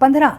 15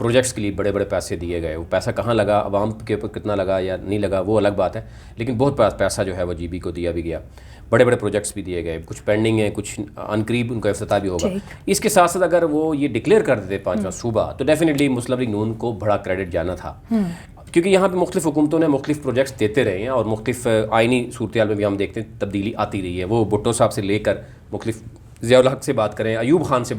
projects کے لیے بڑے بڑے پیسے دیے گئے. وہ پیسہ کہاں لگا, عوام کے اوپر کتنا لگا یا نہیں لگا وہ الگ بات ہے, لیکن بہت پیسہ جو ہے وہ GB کو دیا بھی گیا. بڑے بڑے پروجیکٹس بھی دیے گئے, کچھ پینڈنگ ہیں, کچھ عنقریب ان کا افتتاح بھی ہوگا. اس کے ساتھ ساتھ اگر وہ یہ ڈکلیئر کر دیتے 5واں صوبہ تو ڈیفینیٹلی مسلم لیگ نون کو بڑا کریڈٹ جانا تھا, کیونکہ یہاں پہ مختلف حکومتوں نے مختلف پروجیکٹس دیتے رہے ہیں اور مختلف آئینی صورتحال میں بھی ہم دیکھتے ہیں تبدیلی آتی رہی ہے. وہ بھٹو صاحب سے لے کر مختلف ضیاء الحق سے بات کریں, ایوب خان سے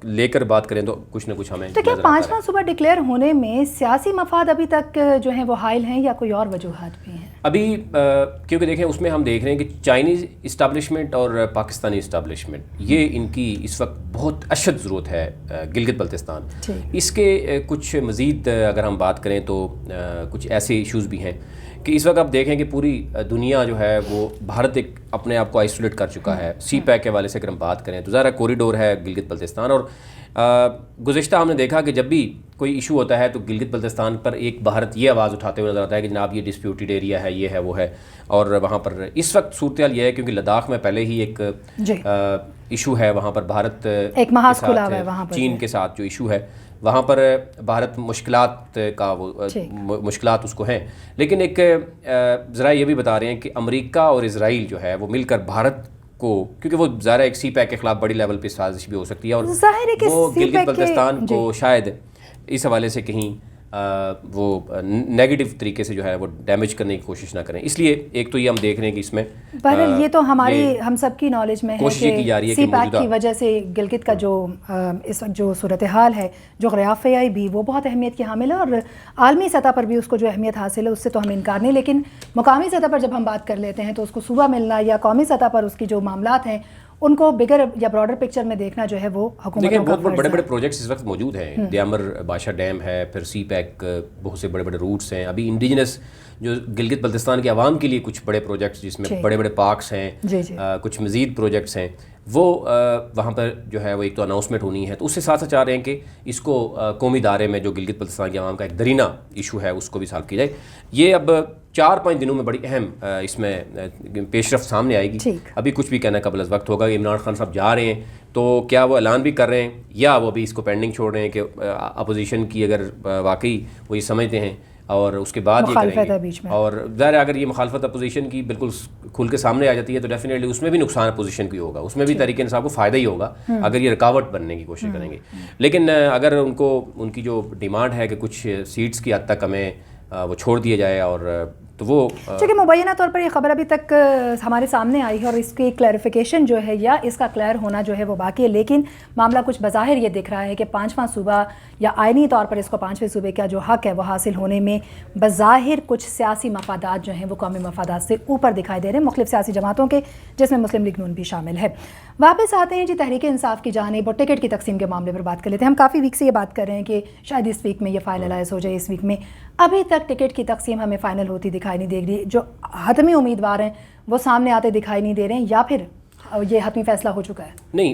لے کر بات کریں تو کچھ نہ کچھ ہمیں. تو کیا 5واں صوبہ ڈکلیئر ہونے میں سیاسی مفاد ابھی تک جو ہیں وہ حائل ہیں یا کوئی اور وجوہات بھی ہیں؟ ابھی کیونکہ دیکھیں اس میں ہم دیکھ رہے ہیں کہ چائنیز اسٹیبلشمنٹ اور پاکستانی اسٹیبلشمنٹ یہ ان کی اس وقت بہت اشد ضرورت ہے گلگت بلتستان. اس کے کچھ مزید اگر ہم بات کریں تو کچھ ایسے ایشوز بھی ہیں کہ اس وقت آپ دیکھیں کہ پوری دنیا جو ہے وہ بھارت ایک اپنے آپ کو آئسولیٹ کر چکا ہے. سی پیک کے حوالے سے اگر ہم بات کریں تو ظاہر کوریڈور ہے گلگت بلتستان, اور گزشتہ ہم نے دیکھا کہ جب بھی کوئی ایشو ہوتا ہے تو گلگت بلتستان پر ایک بھارت یہ آواز اٹھاتے ہوئے نظر آتا ہے کہ جناب یہ ڈسپیوٹیڈ ایریا ہے, یہ ہے وہ ہے. اور وہاں پر اس وقت صورتحال یہ ہے کیونکہ لداخ میں پہلے ہی ایک ایشو ہے, وہاں پر بھارت ایک محاذ کھلا ہوا ہے, وہاں پر چین کے ساتھ جو ایشو ہے وہاں پر بھارت مشکلات کا مشکلات اس کو ہیں. لیکن ایک ذرا یہ بھی بتا رہے ہیں کہ امریکہ اور اسرائیل جو ہے وہ مل کر بھارت کو, کیونکہ وہ ظاہر ایک سی پیک کے خلاف بڑی لیول پہ سازش بھی ہو سکتی ہے اور وہ گلگت بلتستان کو شاید اس حوالے سے کہیں وہ نیگیٹو طریقے سے جو ہے وہ ڈیمیج کرنے کی کوشش نہ کریں. اس لیے ایک تو یہ ہم دیکھ رہے ہیں کہ اس میں بہرحال یہ تو ہم سب کی نالج میں ہے کہ سی پیک کی وجہ سے گلگت کا جو اس وقت جو صورتحال ہے جغرافیائی بھی وہ بہت اہمیت کی حامل ہے, اور عالمی سطح پر بھی اس کو جو اہمیت حاصل ہے اس سے تو ہمیں انکار نہیں. لیکن مقامی سطح پر جب ہم بات کر لیتے ہیں تو اس کو صوبہ ملنا یا قومی سطح پر اس کی جو معاملات ہیں ان کو بگر یا براڈر پکچر میں دیکھنا جو ہے وہ حکومتوں کا فرض ہے. بڑے بڑے پروجیکٹس اس وقت موجود ہیں, دیامر بادشاہ ڈیم ہے, پھر سی پیک, بہت سے بڑے بڑے روٹس ہیں. ابھی انڈیجنس جو گلگت بلتستان کے عوام کے لیے کچھ بڑے پروجیکٹس جس میں بڑے بڑے پارکس ہیں, کچھ مزید پروجیکٹس ہیں, وہ وہاں پر جو ہے وہ ایک تو اناؤنسمنٹ ہونی ہے. تو اس سے ساتھ چاہ رہے ہیں کہ اس کو قومی ادارے میں جو گلگت بلتستان کے عوام کا ایک درینہ ایشو ہے اس کو بھی سالو کیا جائے. یہ اب 4-5 دنوں میں بڑی اہم اس میں پیش رفت سامنے آئے گی. ابھی کچھ بھی کہنا قبل از وقت ہوگا کہ عمران خان صاحب جا رہے ہیں تو کیا وہ اعلان بھی کر رہے ہیں یا وہ ابھی اس کو پینڈنگ چھوڑ رہے ہیں کہ اپوزیشن کی اگر واقعی وہ یہ سمجھتے ہیں اور اس کے بعد یہ کریں گے. اور ظاہر اگر یہ مخالفت اپوزیشن کی بالکل کھل کے سامنے آ جاتی ہے تو ڈیفینیٹلی اس میں بھی نقصان اپوزیشن کی ہوگا, اس میں بھی تحریک انصاف کو فائدہ ہی ہوگا اگر یہ رکاوٹ بننے کی کوشش کریں گے. لیکن اگر ان کی جو ڈیمانڈ ہے کہ کچھ سیٹس کی حد تک ہمیں وہ چھوڑ دیا جائے, اور تو وہ چونکہ مبینہ طور پر یہ خبر ابھی تک ہمارے سامنے آئی ہے اور اس کی کلیریفیکیشن جو ہے یا اس کا کلیئر ہونا جو ہے وہ باقی ہے, لیکن معاملہ کچھ بظاہر یہ دکھ رہا ہے کہ 5واں صوبہ یا آئینی طور پر اس کو 5ویں صوبے کا جو حق ہے وہ حاصل ہونے میں بظاہر کچھ سیاسی مفادات جو ہیں وہ قومی مفادات سے اوپر دکھائی دے رہے ہیں, مختلف سیاسی جماعتوں کے جس میں مسلم لیگ نون بھی شامل ہے. واپس آتے ہیں جی تحریک انصاف کی جانب اور ٹکٹ کی تقسیم کے معاملے پر بات کر لیتے ہیں. ہم کافی ویک سے یہ بات کر رہے ہیں کہ شاید اس ویک میں یہ فائنلائز ہو جائے, اس ویک میں ابھی تک ٹکٹ کی تقسیم ہمیں فائنل ہوتی دکھائی نہیں دے رہی. جو حتمی امیدوار ہیں وہ سامنے آتے دکھائی نہیں دے رہے ہیں, یا پھر یہ حتمی فیصلہ ہو چکا ہے؟ نہیں,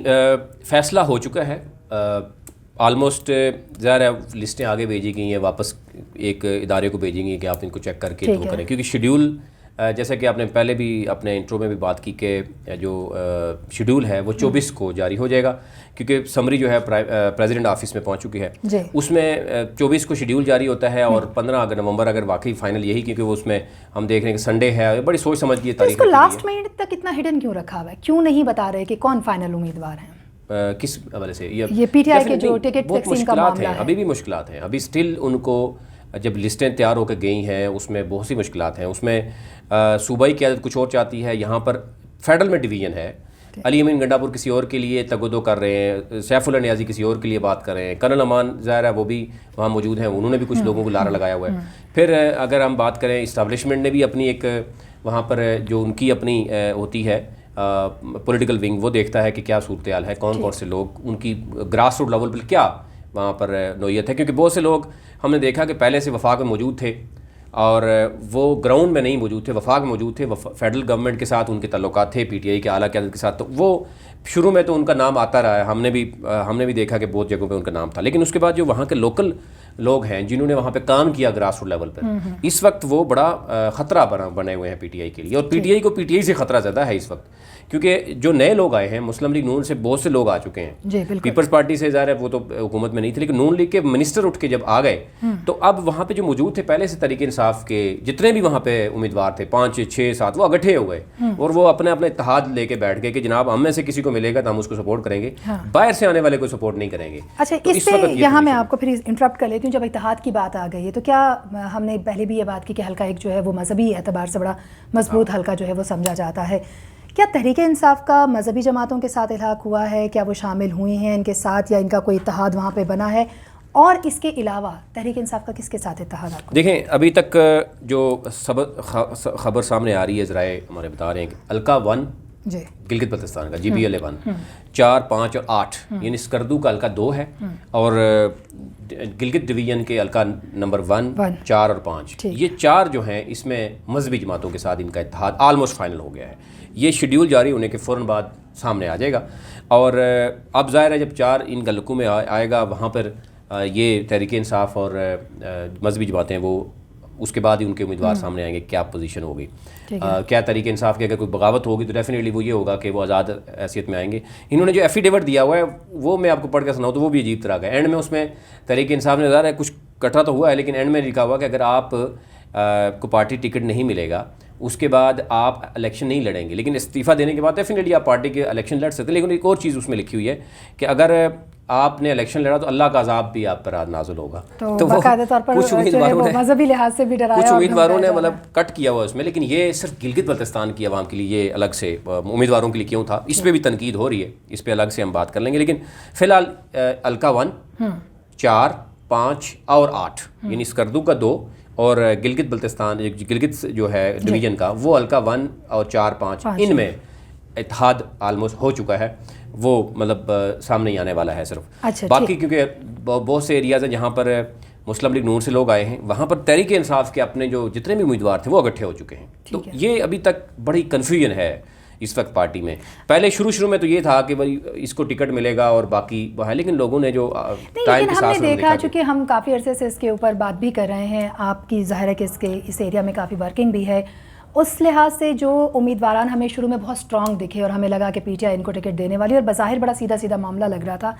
فیصلہ ہو چکا ہے آلموسٹ. ظاہر ہے لسٹیں آگے بھیجی گئی ہیں, واپس ایک ادارے کو بھیجیں گی کہ آپ ان کو چیک کر کے وہ کریں, کیونکہ شیڈیول جیسا کہ آپ نے پہلے بھی اپنے انٹرو میں بھی بات کی کہ جو شیڈیول ہے وہ 24 کو جاری ہو جائے گا, کیونکہ سمری جو ہے پریزیڈنٹ آفس میں پہنچ چکی ہے. اس میں 24 کو شیڈیول جاری ہوتا ہے اور 15 نومبر اگر واقعی فائنل یہی, کیونکہ وہ اس میں ہم دیکھ رہے ہیں کہ سنڈے ہے, بڑی سوچ سمجھ کی تاریخ. اس کو لاسٹ منٹ تک اتنا ہڈن کیوں رکھا ہوا ہے, کیوں نہیں بتا رہے کہ کون فائنل امیدوار ہیں؟ کس حوالے سے؟ یہ پی ٹی آئی کے جو ٹکٹ تقسیم کا معاملہ ہے, ابھی بھی مشکلات ہیں. ابھی اسٹل ان کو جب لسٹیں تیار ہو کے گئی ہیں اس میں بہت سی مشکلات ہیں. اس میں صوبائی قیادت کچھ اور چاہتی ہے, یہاں پر فیڈرل میں ڈویژن ہے. علی امین گنڈا پور کسی اور کے لیے تگودو کر رہے ہیں, سیف اللہ نیازی کسی اور کے لیے بات کر رہے ہیں, کرنل امان ظاہر ہے وہ بھی وہاں موجود ہیں, انہوں نے بھی کچھ لوگوں کو لارا لگایا ہوا ہے. پھر اگر ہم بات کریں اسٹیبلشمنٹ نے بھی اپنی ایک وہاں پر جو ان کی اپنی ہوتی ہے پولیٹیکل ونگ, وہ دیکھتا ہے کہ کیا صورتحال ہے, کون کون سے لوگ ان کی گراس روٹ لیول پر کیا وہاں پر نوعیت ہے. کیونکہ بہت سے لوگ ہم نے دیکھا کہ پہلے سے وفاق میں موجود تھے اور وہ گراؤنڈ میں نہیں موجود تھے, وفاق میں موجود تھے, فیڈرل گورنمنٹ کے ساتھ ان کے تعلقات تھے, پی ٹی آئی کے اعلیٰ قیادت کے ساتھ. تو وہ شروع میں تو ان کا نام آتا رہا ہے, ہم نے بھی دیکھا کہ بہت جگہوں پہ ان کا نام تھا. لیکن اس کے بعد جو وہاں کے لوکل لوگ ہیں جنہوں نے وہاں پہ کام کیا گراس روٹ لیول پر, اس وقت وہ بڑا خطرہ بنے ہوئے ہیں پی ٹی آئی کے لیے. اور پی ٹی آئی کو پی ٹی آئی سے خطرہ زیادہ ہے اس وقت, کیونکہ جو نئے لوگ آئے ہیں مسلم لیگ نون سے بہت سے لوگ آ چکے ہیں. پیپلز پارٹی سے ظاہر ہے وہ تو حکومت میں نہیں تھے, لیکن نون لیگ کے منسٹر اٹھ کے جب آ گئے تو اب وہاں پہ جو موجود تھے پہلے سے تحریک انصاف کے جتنے بھی وہاں پہ امیدوار تھے 5 6 7 وہ اگٹھے ہو گئے اور وہ اپنا اتحاد لے کے بیٹھ گئے کہ جناب ہم میں سے کسی کو ملے گا تو ہم اس کو سپورٹ کریں گے, باہر سے آنے والے کو سپورٹ نہیں کریں گے. اچھا, اس پہ یہاں میں آپ کو پھر انٹرپٹ کر لیتی ہوں. جب اتحاد کی بات آ گئی ہے تو کیا ہم نے پہلے بھی یہ بات کی کہ حلقہ ایک جو ہے وہ مذہبی اعتبار سے بڑا مضبوط حلقہ جو ہے وہ سمجھا جاتا ہے. کیا تحریک انصاف کا مذہبی جماعتوں کے ساتھ الحاق ہوا ہے؟ کیا وہ شامل ہوئی ہیں ان کے ساتھ یا ان کا کوئی اتحاد وہاں پہ بنا ہے؟ اور اس کے علاوہ تحریک انصاف کا کس کے ساتھ اتحاد آپ کو؟ دیکھیں ابھی تک جو خبر سامنے آ رہی ہے, ذرائع ہمارے بتا رہے ہیں کہ حلقہ 1 جی گلگت بلتستان کا GBLA 1 4 5 اور 8 یعنی اسکردو کا حلقہ 2 ہے, اور گلگت ڈویژن کے حلقہ نمبر 1 4 اور 5 یہ 4 جو ہیں اس میں مذہبی جماعتوں کے ساتھ ان کا اتحاد آلموسٹ فائنل ہو گیا ہے. یہ شیڈیول جاری ہونے کے فوراً بعد سامنے آ جائے گا, اور اب ظاہر ہے جب 4 ان حلقوں میں آئے گا وہاں پر یہ تحریک انصاف اور مذہبی جماعتیں وہ اس کے بعد ہی ان کے امیدوار سامنے آئیں گے کیا پوزیشن ہوگی. کیا تحریک انصاف کی اگر کوئی بغاوت ہوگی تو ڈیفینیٹلی وہ یہ ہوگا کہ وہ آزاد حیثیت میں آئیں گے. انہوں نے جو ایفیڈیوٹ دیا ہوا ہے وہ میں آپ کو پڑھ کے سناؤں تو وہ بھی عجیب طرح کا ہے. اینڈ میں اس میں تحریک انصاف نے ظاہر ہے کچھ کٹا تو ہوا ہے, لیکن اینڈ میں لکھا ہوا کہ اگر آپ کو پارٹی ٹکٹ نہیں ملے گا اس کے بعد آپ الیکشن نہیں لڑیں گے, لیکن استعفیٰ دینے کے بعد ڈیفینیٹلی آپ پارٹی کے الیکشن لڑ سکتے ہیں. لیکن ایک اور چیز اس میں لکھی ہوئی ہے کہ اگر آپ نے الیکشن لڑا تو اللہ کا عذاب بھی آپ پر نازل ہوگا. تو باقاعدہ طور پر کچھ مذہبی لحاظ سے بھی ڈرایا, کچھ امیدواروں نے مطلب کٹ کیا ہوا اس میں, لیکن یہ صرف گلگت بلتستان کی عوام کے لیے یہ الگ سے امیدواروں کے لیے کیوں تھا اس پہ بھی تنقید ہو رہی ہے, اس پہ الگ سے ہم بات کر لیں گے. لیکن فی الحال حلقہ 1 4 5 اور 8 یعنی اسکردو کا 2 اور گلگت بلتستان گلگت جو ہے ڈویژن کا وہ حلقہ 1 اور 4 5 ان میں اتحاد آلموسٹ ہو چکا ہے, وہ مطلب سامنے ہی آنے والا ہے صرف. باقی کیونکہ بہت سے ایریاز ہیں جہاں پر مسلم لیگ نون سے لوگ آئے ہیں وہاں پر تحریک انصاف کے اپنے جو جتنے بھی امیدوار تھے وہ اکٹھے ہو چکے ہیں. تو یہ ابھی تک بڑی کنفیوژن ہے اس وقت پارٹی میں. پہلے شروع میں تو یہ تھا کہ بھائی اس کو ٹکٹ ملے گا اور باقی وہ ہے, لیکن لوگوں نے جو ٹائم کے ساتھ دیکھا چونکہ ہم کافی عرصے سے اس کے اوپر بات بھی کر رہے ہیں, آپ کی ظاہر ہے کہ اس ایریا میں کافی ورکنگ بھی ہے, اس لحاظ سے جو امیدواران ہمیں شروع میں بہت اسٹرانگ دکھے اور ہمیں لگا کہ PTI ان کو ٹکٹ دینے والی, اور بظاہر بڑا سیدھا معاملہ لگ رہا تھا.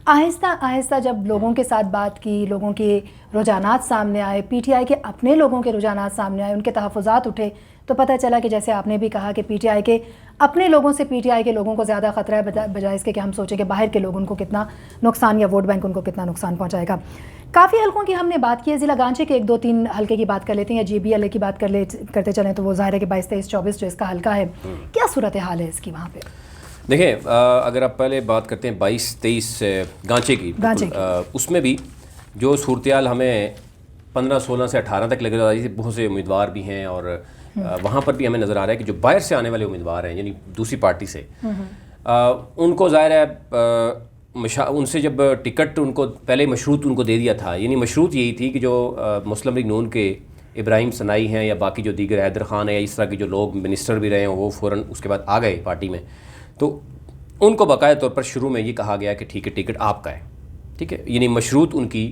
آہستہ آہستہ جب لوگوں کے ساتھ بات کی, لوگوں کے رجحانات سامنے آئے, PTI کے اپنے لوگوں کے رجحانات سامنے آئے, ان کے تحفظات اٹھے, تو پتہ چلا کہ جیسے آپ نے بھی کہا کہ PTI کے اپنے لوگوں سے PTI کے لوگوں کو زیادہ خطرہ ہے بجائے اس کے کہ ہم سوچیں کہ باہر کے لوگ ان کو کتنا نقصان یا ووٹ بینک ان کو کتنا نقصان پہنچائے گا. کافی حلقوں کی ہم نے بات کی ہے, ضلع گانچے کے 1 2 3 حلقے کی بات کر لیتے ہیں, یا GBLA کی بات کرتے چلیں تو وہ ظاہر ہے کہ 22 23 24 جو اس کا حلقہ ہے, کیا صورتحال ہے اس کی وہاں پہ؟ دیکھیں اگر آپ پہلے بات کرتے ہیں 22 23 گانچے کی, اس میں بھی جو صورتحال ہمیں 15 16 سے 18 تک لگ رہی تھی, بہت سے امیدوار بھی ہیں اور وہاں پر بھی ہمیں نظر آ رہا ہے کہ جو باہر سے آنے والے امیدوار ہیں یعنی دوسری پارٹی سے, ان کو ظاہر ہے ان سے جب ٹکٹ ان کو پہلے مشروط ان کو دے دیا تھا, یعنی مشروط یہی تھی کہ جو مسلم لیگ نون کے ابراہیم سنائی ہیں یا باقی جو دیگر حیدر خان ہے یا اس طرح کے جو لوگ منسٹر بھی رہے ہیں وہ فوراً اس کے بعد آ گئے پارٹی میں, تو ان کو باقاعدہ طور پر شروع میں یہ کہا گیا کہ ٹھیک ہے ٹکٹ آپ کا ہے, ٹھیک ہے, یعنی مشروط ان کی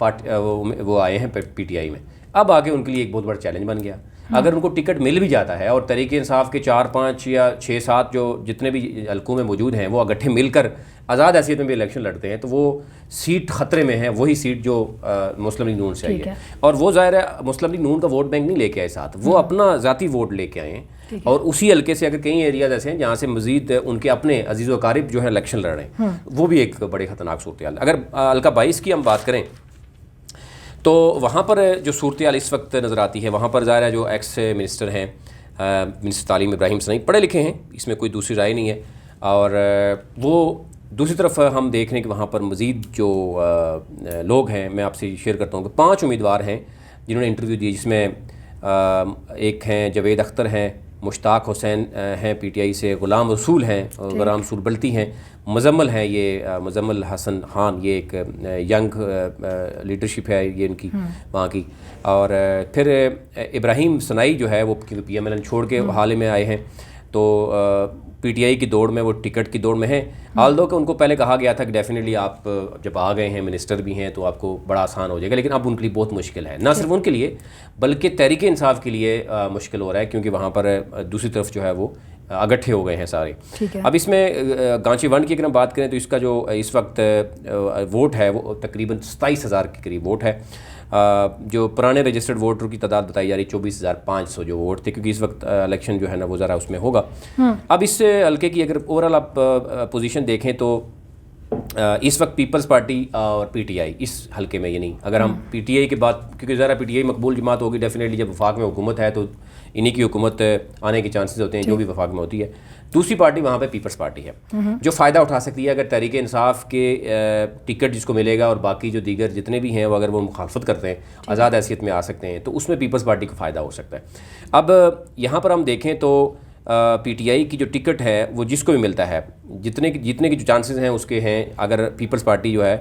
وہ آئے ہیں PTI میں. اب آگے ان کے لیے ایک بہت بڑا چیلنج بن گیا. اگر ان کو ٹکٹ مل بھی جاتا ہے اور تحریک انصاف کے 4 5 یا 6 7 جو جتنے بھی حلقوں میں موجود ہیں وہ اگٹھے مل کر آزاد حیثیت میں بھی الیکشن لڑتے ہیں, تو وہ سیٹ خطرے میں ہے, وہی سیٹ جو مسلم لیگ نون سے آئی ہے. اور وہ ظاہر ہے مسلم لیگ نون کا ووٹ بینک نہیں لے کے آئے ساتھ, وہ اپنا ذاتی ووٹ لے کے آئے ہیں, اور اسی حلقے سے اگر کئی ایریاز ایسے ہیں جہاں سے مزید ان کے اپنے عزیز و اقارب جو ہے الیکشن لڑ رہے ہیں, وہ بھی ایک بڑے خطرناک صورتحال. اگر حلقہ 22 کی ہم بات کریں تو وہاں پر جو صورتحال اس وقت نظر آتی ہے, وہاں پر ظاہر ہے جو ایکس منسٹر ہیں, منسٹر تعلیم ابراہیم سنائی, پڑھے لکھے ہیں, اس میں کوئی دوسری رائے نہیں ہے, اور وہ دوسری طرف ہم دیکھ رہے ہیں کہ وہاں پر مزید جو لوگ ہیں, میں آپ سے شیئر کرتا ہوں کہ 5 امیدوار ہیں جنہوں نے انٹرویو دیے, جس میں ایک ہیں جاوید اختر ہیں, مشتاق حسین ہیں PTI سے, غلام رسول ہیں, غلام رسول بلتی ہیں, مزمل ہیں, یہ مزمل حسن خان, یہ ایک ینگ لیڈرشپ ہے یہ ان کی وہاں کی, اور پھر ابراہیم سنائی جو ہے وہ PMLN چھوڑ کے حال میں آئے ہیں, تو PTI کی دوڑ میں, وہ ٹکٹ کی دوڑ میں ہیں. آلدو کہ ان کو پہلے کہا گیا تھا کہ ڈیفینیٹلی آپ جب آ گئے ہیں, منسٹر بھی ہیں, تو آپ کو بڑا آسان ہو جائے گا, لیکن اب ان کے لیے بہت مشکل ہے, نہ صرف ان کے لیے بلکہ تحریک انصاف کے لیے مشکل ہو رہا ہے, کیونکہ وہاں پر دوسری طرف جو ہے وہ اگٹھے ہو گئے ہیں سارے. اب اس میں گانچی 1 کی اگر ہم بات کریں تو اس کا جو اس وقت ووٹ ہے وہ تقریباً 27,000 کے قریب ووٹ ہے. جو پرانے رجسٹرڈ ووٹر کی تعداد بتائی جا رہی 24,500 جو ووٹ تھے, کیونکہ اس وقت الیکشن جو ہے نا وہ ذرا اس میں ہوگا. اب اس حلقے کی اگر اوور آل آپ پوزیشن دیکھیں تو اس وقت پیپلز پارٹی اور پی ٹی آئی اس حلقے میں, یعنی اگر ہم پی ٹی آئی کی بات, کیونکہ ذرا پی ٹی آئی مقبول جماعت ہوگی ڈیفینیٹلی, جب وفاق میں حکومت ہے تو انہی کی حکومت آنے کے چانسز ہوتے ہیں جو بھی وفاق میں ہوتی ہے. دوسری پارٹی وہاں پہ پیپلز پارٹی ہے جو فائدہ اٹھا سکتی ہے اگر تحریک انصاف کے ٹکٹ جس کو ملے گا اور باقی جو دیگر جتنے بھی ہیں وہ اگر وہ مخالفت کرتے ہیں آزاد حیثیت میں آ سکتے ہیں تو اس میں پیپلز پارٹی کو فائدہ ہو سکتا ہے. اب یہاں پر ہم دیکھیں تو پی ٹی آئی کی جو ٹکٹ ہے وہ جس کو بھی ملتا ہے جتنے کی جو چانسز ہیں اس کے ہیں, اگر پیپلز پارٹی جو ہے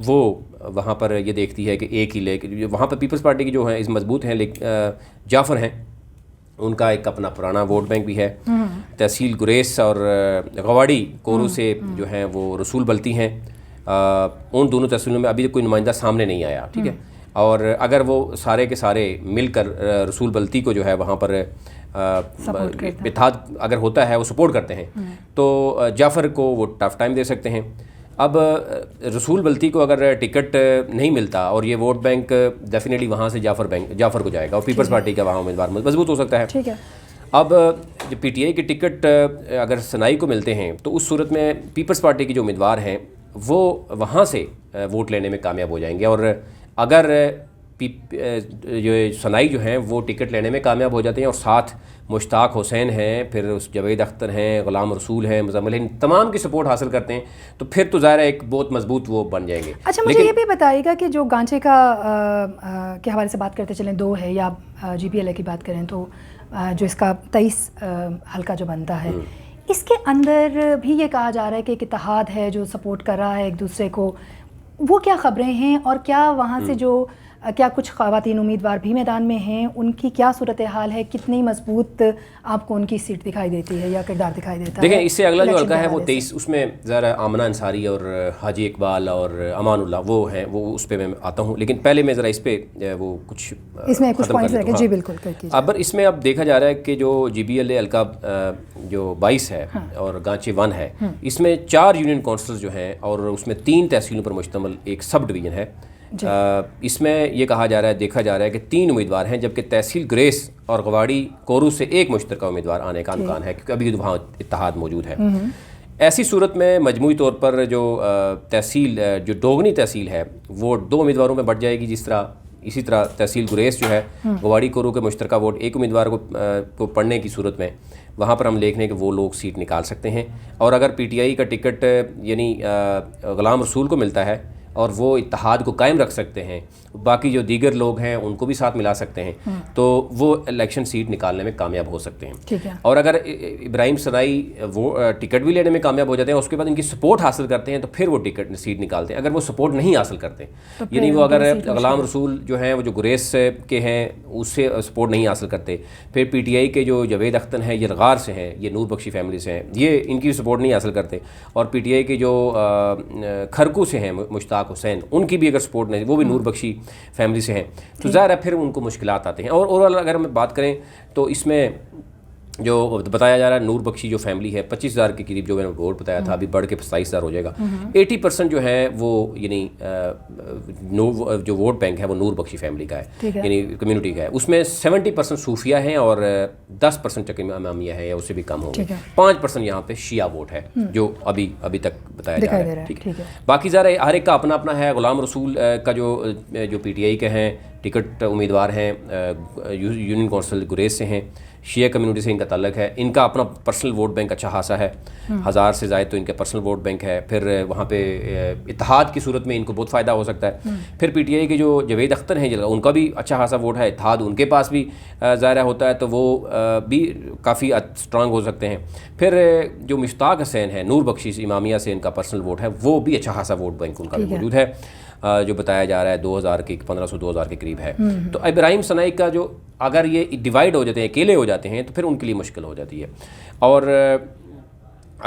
وہ وہاں پر یہ دیکھتی ہے کہ ایک ہی لے کے, وہاں پر پیپلز پارٹی کی جو ہیں اس مضبوط ہیں, جعفر ہیں ان کا ایک اپنا پرانا ووٹ بینک بھی ہے. تحصیل گریس اور غواڑی کورو سے جو ہیں وہ رسول بلتی ہیں, ان دونوں تحصیلوں میں ابھی کوئی نمائندہ سامنے نہیں آیا, ٹھیک ہے. اور اگر وہ سارے کے سارے مل کر رسول بلتی کو جو ہے وہاں پر اتحاد اگر ہوتا ہے وہ سپورٹ کرتے ہیں تو جعفر کو وہ ٹف ٹائم دے سکتے ہیں. اب رسول بلتی کو اگر ٹکٹ نہیں ملتا اور یہ ووٹ بینک ڈیفینیٹلی وہاں سے جعفر کو جائے گا اور پیپلز پارٹی کا وہاں امیدوار مضبوط ہو سکتا ہے. اب جو پی ٹی آئی کے ٹکٹ اگر سنائی کو ملتے ہیں تو اس صورت میں پیپلز پارٹی کے جو امیدوار ہیں وہ وہاں سے ووٹ لینے میں کامیاب ہو جائیں گے, اور اگر جو سنائی جو ہیں وہ ٹکٹ لینے میں کامیاب ہو جاتے ہیں اور ساتھ مشتاق حسین ہیں, پھر جاوید اختر ہیں, غلام رسول ہیں, مزمل ہیں, تمام کی سپورٹ حاصل کرتے ہیں تو پھر تو ظاہر ہے ایک بہت مضبوط وہ بن جائیں گے. اچھا مجھے یہ بھی بتائیے گا کہ جو گانچے کا کے حوالے سے بات کرتے چلیں 2 ہے یا جی پی ایل اے کی بات کریں تو جو اس کا 23 حلقہ جو بنتا ہے اس کے اندر بھی یہ کہا جا رہا ہے کہ ایک اتحاد ہے جو سپورٹ کر رہا ہے ایک دوسرے کو, وہ کیا خبریں ہیں اور کیا وہاں سے جو کیا کچھ خواتین امیدوار بھی میدان میں ہیں, ان کی کیا صورتحال ہے, کتنی مضبوط آپ کو ان کی سیٹ دکھائی دیتی ہے یا کردار دکھائی دیتا ہے؟ دیکھیں اس سے اگلا جو حلقہ ہے وہ 23, اس میں ذرا آمنہ انصاری اور حاجی اقبال اور امان اللہ وہ ہیں, وہ اس پہ میں آتا ہوں, لیکن پہلے میں ذرا اس پہ وہ کچھ اس میں کچھ پوائنٹس رکھیں. جی بالکل. اب اس میں اب دیکھا جا رہا ہے کہ جو جی بی ایل اے حلقہ جو 22 ہے اور گانچی 1 ہے, اس میں 4 یونین کونسلز جو ہیں اور اس میں 3 تحصیلوں پر مشتمل ایک سب ڈویژن ہے. اس میں یہ کہا جا رہا ہے, دیکھا جا رہا ہے کہ 3 امیدوار ہیں, جبکہ تحصیل گریس اور غواڑی کورو سے ایک مشترکہ امیدوار آنے کا امکان ہے کیونکہ ابھی وہاں اتحاد موجود ہے. ایسی صورت میں مجموعی طور پر جو تحصیل جو ڈوگنی تحصیل ہے وہ 2 امیدواروں میں بڑھ جائے گی, اسی طرح تحصیل گریس جو ہے غواڑی کورو کے مشترکہ ووٹ ایک امیدوار کو پڑھنے کی صورت میں وہاں پر ہم دیکھ لیں کہ وہ لوگ سیٹ نکال سکتے ہیں. اور اگر پی ٹی آئی کا ٹکٹ یعنی غلام رسول کو ملتا ہے اور وہ اتحاد کو قائم رکھ سکتے ہیں, باقی جو دیگر لوگ ہیں ان کو بھی ساتھ ملا سکتے ہیں تو وہ الیکشن سیٹ نکالنے میں کامیاب ہو سکتے ہیں. اور اگر ابراہیم سرائی وہ ٹکٹ بھی لینے میں کامیاب ہو جاتے ہیں اس کے بعد ان کی سپورٹ حاصل کرتے ہیں تو پھر وہ ٹکٹ سیٹ نکالتے ہیں. اگر وہ سپورٹ نہیں حاصل کرتے یعنی وہ اگر غلام رسول جو ہیں وہ جو گریس کے ہیں اس سے سپورٹ نہیں حاصل کرتے, پھر پی ٹی آئی کے جو جاوید اختر ہیں یہ غار سے ہیں, یہ نور بخشی فیملی سے ہیں, یہ ان کی سپورٹ نہیں حاصل کرتے, اور پی ٹی آئی کے جو کھرکو سے ہیں مشتاق حسین ان کی بھی اگر سپورٹ نہیں, وہ بھی نور بخشی فیملی سے ہیں, تو ظاہر ہے پھر ان کو مشکلات آتے ہیں. اور اگر ہم بات کریں تو اس میں جو بتایا جا رہا ہے نور بخشی جو فیملی ہے 25,000 کے قریب جو میں نے ووٹ بتایا تھا, ابھی بڑھ کے 27,000 ہو جائے گا. 80% جو ہے وہ یعنی جو ووٹ بینک ہے وہ نور بخشی فیملی کا ہے, یعنی کمیونٹی کا ہے. اس میں 70% صوفیہ ہیں اور 10% چکے امامیہ ہے یا اس سے بھی کم ہوں گے. 5% یہاں پہ شیعہ ووٹ ہے جو ابھی تک بتایا جا رہا ہے. ٹھیک ہے, باقی ظاہر ہر ایک کا اپنا اپنا ہے. غلام رسول کا جو پی ٹی آئی کے ہیں ٹکٹ امیدوار ہیں, یونین کونسل گریز سے ہیں, شیعہ کمیونٹی سے ان کا تعلق ہے, ان کا اپنا پرسنل ووٹ بینک اچھا خاصا ہے, 1000 سے زائد تو ان کا پرسنل ووٹ بینک ہے. پھر وہاں پہ اتحاد کی صورت میں ان کو بہت فائدہ ہو سکتا ہے. پھر پی ٹی آئی کے جو جاوید اختر ہیں ان کا بھی اچھا خاصا ووٹ ہے, اتحاد ان کے پاس بھی ظاہر ہوتا ہے تو وہ بھی کافی اسٹرانگ ہو سکتے ہیں. پھر جو مشتاق حسین ہے نور بخشی امامیہ سے ان کا پرسنل ووٹ ہے, وہ بھی اچھا خاصا ووٹ بینک ان کا بھی موجود ہے, جو بتایا جا رہا ہے 2000 کے 1500-2000 کے قریب ہے. تو ابراہیم سنائی کا جو اگر یہ ڈیوائیڈ ہو جاتے ہیں, اکیلے ہو جاتے ہیں, تو پھر ان کے لیے مشکل ہو جاتی ہے. اور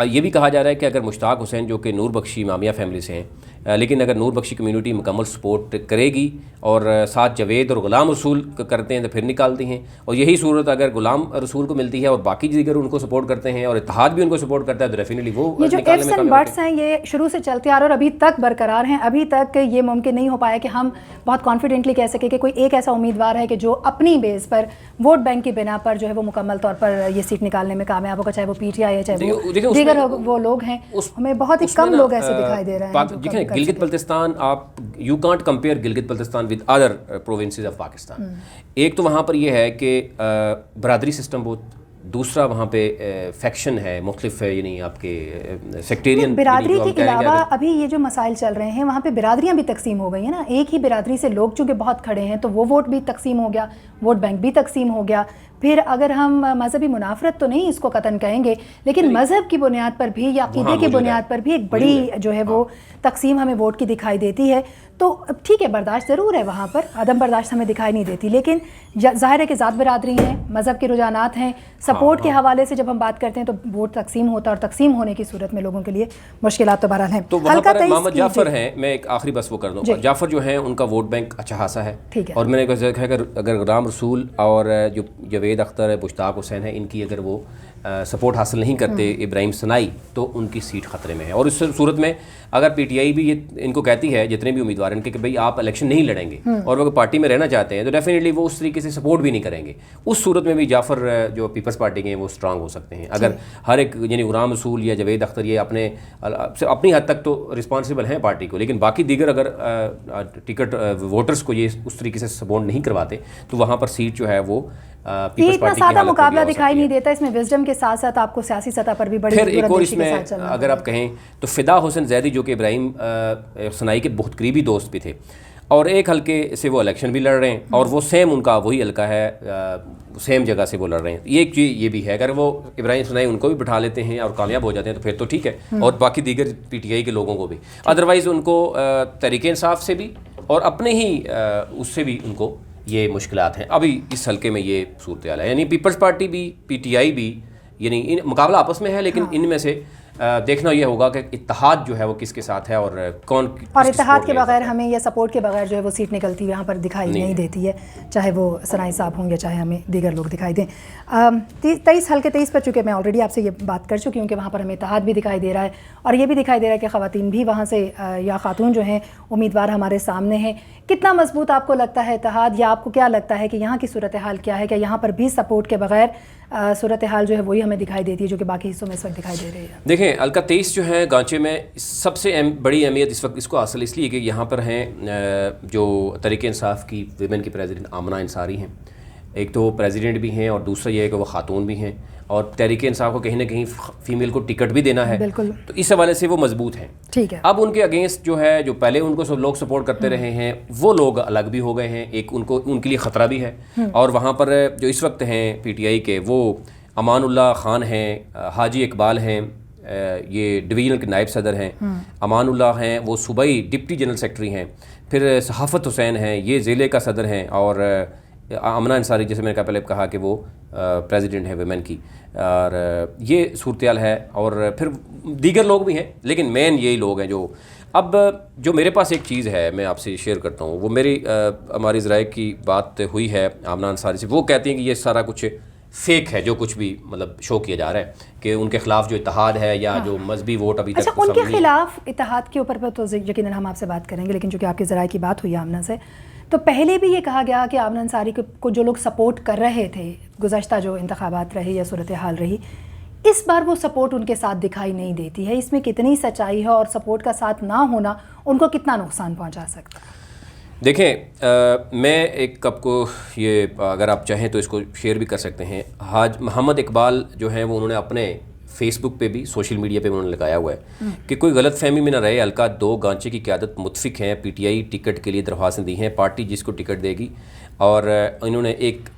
یہ بھی کہا جا رہا ہے کہ اگر مشتاق حسین جو کہ نور بخشی امامیہ فیملی سے ہیں, لیکن اگر نور بخشی کمیونٹی مکمل سپورٹ کرے گی اور ساتھ جاوید اور غلام رسول کرتے ہیں تو پھر نکالتی ہیں، اور یہی صورت اگر غلام رسول کو ملتی ہے اور باقی دیگر ان کو سپورٹ کرتے ہیں اور اتحاد بھی ان کو سپورٹ کرتا ہے تو ڈیفینیٹلی وہ یہ جو ایفس اینڈ بٹس ہیں یہ شروع سے چلتے آ رہے اور ابھی تک برقرار ہیں. ابھی تک یہ ممکن نہیں ہو پایا کہ ہم بہت کانفیڈنٹلی کہہ سکیں کہ کوئی ایک ایسا امیدوار ہے کہ جو اپنی بیس پر ووٹ بینک کی بنا پر جو ہے وہ مکمل طور پر یہ سیٹ نکالنے میں کامیاب ہوگا، چاہے وہ پی ٹی آئی ہے چاہے وہ دیگر وہ لوگ ہیں. ہمیں بہت ہی کم لوگ ایسے دکھائی دے رہے ہیں. دیکھیں گلگت بلتستان، آپ you can't compare Gilgit Baltistan with other provinces of Pakistan. ایک تو وہاں پر یہ ہے کہ برادری سسٹم بہت، دوسرا وہاں پہ فیکشن ہے، مختلف ہے، یعنی آپ کے سیکٹیرین برادری کے علاوہ ابھی یہ جو مسائل چل رہے ہیں وہاں پہ برادریاں بھی تقسیم ہو گئی ہیں نا. ایک ہی برادری سے لوگ چونکہ بہت کھڑے ہیں تو وہ ووٹ بھی تقسیم ہو گیا، ووٹ بینک بھی تقسیم ہو گیا. پھر اگر ہم مذہبی منافرت تو نہیں اس کو قطعاً کہیں گے، لیکن مذہب کی بنیاد پر بھی یا عقیدے کی بنیاد پر بھی ایک بڑی جو ہے وہ تقسیم ہمیں ووٹ کی دکھائی دیتی ہے. تو ٹھیک ہے، برداشت ضرور ہے وہاں پر، عدم برداشت ہمیں دکھائی نہیں دیتی، لیکن ظاہر ہے کہ ذات برادری ہیں، مذہب کے رجحانات ہیں، سپورٹ کے حوالے سے جب ہم بات کرتے ہیں تو ووٹ تقسیم ہوتا ہے، اور تقسیم ہونے کی صورت میں لوگوں کے لیے مشکلات تو بہرحال ہیں. تو وہاں پر محمد جعفر ہیں، میں ایک آخری بس وہ کر دوں. جعفر جو ہیں ان کا ووٹ بینک اچھا خاصا ہے، اور میں نے کہا کہ اگر غلام رسول اور جو جاوید اختر ہے، مشتاق حسین ہے، ان کی اگر وہ سپورٹ حاصل نہیں کرتے ابراہیم ثنائی تو ان کی سیٹ خطرے میں ہے. اور اس صورت میں اگر پی ٹی آئی بھی یہ ان کو کہتی ہے، جتنے بھی امیدوار ہیں کہ بھئی آپ الیکشن نہیں لڑیں گے اور وہ پارٹی میں رہنا چاہتے ہیں، تو ڈیفینیٹلی وہ اس طریقے سے سپورٹ بھی نہیں کریں گے. اس صورت میں بھی جعفر جو پیپلز پارٹی کے ہیں وہ اسٹرانگ ہو سکتے ہیں. اگر ہر ایک یعنی غلام رسول یا جاوید اختر یہ اپنی حد تک تو رسپانسبل ہیں پارٹی کو، لیکن باقی دیگر اگر ٹکٹ ووٹرز کو یہ اس طریقے سے سپورٹ نہیں کرواتے تو وہاں پر سیٹ جو ہے وہ یہ اتنا سادہ مقابلہ دکھائی نہیں دیتا. اس میں وزڈم کے ساتھ ساتھ آپ کو سیاسی سطح پر بھی بڑی دوراندیشی کے ساتھ چلنا. اگر آپ کہیں تو فدا حسین زیدی جو کہ ابراہیم ثنائی کے بہت قریبی دوست بھی تھے، اور ایک حلقے سے وہ الیکشن بھی لڑ رہے ہیں، اور وہ سیم ان کا وہی حلقہ ہے، سیم جگہ سے وہ لڑ رہے ہیں. ایک چیز یہ بھی ہے، اگر وہ ابراہیم ثنائی ان کو بھی بٹھا لیتے ہیں اور کامیاب ہو جاتے ہیں تو پھر تو ٹھیک ہے، اور باقی دیگر پی ٹی آئی کے لوگوں کو بھی. ادروائز ان کو تحریک انصاف سے بھی اور اپنے ہی اس سے بھی ان کو یہ مشکلات ہیں. ابھی اس حلقے میں یہ صورتحال ہے، یعنی پیپلز پارٹی بھی پی ٹی آئی بھی، یعنی مقابلہ آپس میں ہے، لیکن ان میں سے دیکھنا یہ ہوگا کہ اتحاد جو ہے وہ کس کے ساتھ ہے اور کون، اور اتحاد کے بغیر ہمیں یا سپورٹ کے بغیر جو ہے وہ سیٹ نکلتی یہاں پر دکھائی نہیں دیتی ہے، چاہے وہ ثنائی صاحب ہوں یا چاہے ہمیں دیگر لوگ دکھائی دیں. 23 حلقے 23 پر چونکہ میں آلریڈی آپ سے یہ بات کر چکی ہوں کہ وہاں پر ہمیں اتحاد بھی دکھائی دے رہا ہے، اور یہ بھی دکھائی دے رہا ہے کہ خواتین بھی وہاں سے یا خاتون جو ہیں امیدوار ہمارے سامنے ہیں. کتنا مضبوط آپ کو لگتا ہے اتحاد، یا آپ کو کیا لگتا ہے کہ یہاں کی صورتحال کیا ہے؟ کہ یہاں پر بھی سپورٹ کے بغیر صورتحال جو ہے وہی ہمیں دکھائی دیتی ہے جو کہ باقی حصوں میں اس وقت دکھائی دے رہی ہے؟ دیکھیں حلقہ 23 جو ہے گانچے میں سب سے بڑی اہمیت اس وقت اس کو حاصل اس لیے کہ یہاں پر ہیں جو تحریک انصاف کی ویمن کی پریزیڈنٹ آمنہ انصاری ہیں. ایک تو وہ پریزیڈنٹ بھی ہیں اور دوسرا یہ ہے کہ وہ خاتون بھی ہیں، اور تحریک انصاف کو کہیں نہ کہیں فیمیل کو ٹکٹ بھی دینا ہے، تو اس حوالے سے وہ مضبوط ہیں. ٹھیک ہے، اب ان کے اگینسٹ جو ہے جو پہلے ان کو لوگ سپورٹ کرتے رہے ہیں وہ لوگ الگ بھی ہو گئے ہیں، ایک ان کے لیے خطرہ بھی ہے. اور وہاں پر جو اس وقت ہیں پی ٹی آئی کے وہ امان اللہ خان ہیں، حاجی اقبال ہیں، یہ ڈویژنل کے نائب صدر ہیں، امان اللہ ہیں وہ صوبائی ڈپٹی جنرل سیکرٹری ہیں، پھر صحافت حسین ہیں یہ ضلع کا صدر ہیں، اور آمنہ انصاری جیسے میں نے پہلے کہا کہ وہ پریزیڈنٹ ہے ویمن کی. اور یہ صورتحال ہے، اور پھر دیگر لوگ بھی ہیں، لیکن مین یہی لوگ ہیں جو اب جو میرے پاس ایک چیز ہے میں آپ سے شیئر کرتا ہوں. وہ ہماری ذرائع کی بات ہوئی ہے آمنہ انصاری سے، وہ کہتی ہیں کہ یہ سارا کچھ فیک ہے جو کچھ بھی مطلب شو کیا جا رہا ہے، کہ ان کے خلاف جو اتحاد ہے یا جو مذہبی ووٹ ابھی تک ان کے خلاف اتحاد کے اوپر تو یقیناً ہم آپ سے بات کریں گے، لیکن چونکہ آپ کی ذرائع کی بات ہوئی آمنہ سے، تو پہلے بھی یہ کہا گیا کہ آمنہ انصاری کو جو لوگ سپورٹ کر رہے تھے گزشتہ جو انتخابات رہی یا صورتحال رہی، اس بار وہ سپورٹ ان کے ساتھ دکھائی نہیں دیتی ہے. اس میں کتنی سچائی ہے، اور سپورٹ کا ساتھ نہ ہونا ان کو کتنا نقصان پہنچا سکتا ہے؟ دیکھیں میں ایک آپ کو یہ اگر آپ چاہیں تو اس کو شیئر بھی کر سکتے ہیں. حاج محمد اقبال جو ہیں وہ انہوں نے اپنے فیس بک پہ بھی سوشل میڈیا پہ انہوں نے لگایا ہوا ہے کہ کوئی غلط فہمی میں نہ رہے، حلقہ 2 گانچے کی قیادت متفق ہیں، پی ٹی آئی ٹکٹ کے لیے درخواستیں دی ہیں، پارٹی جس کو ٹکٹ دے گی. اور انہوں نے ایک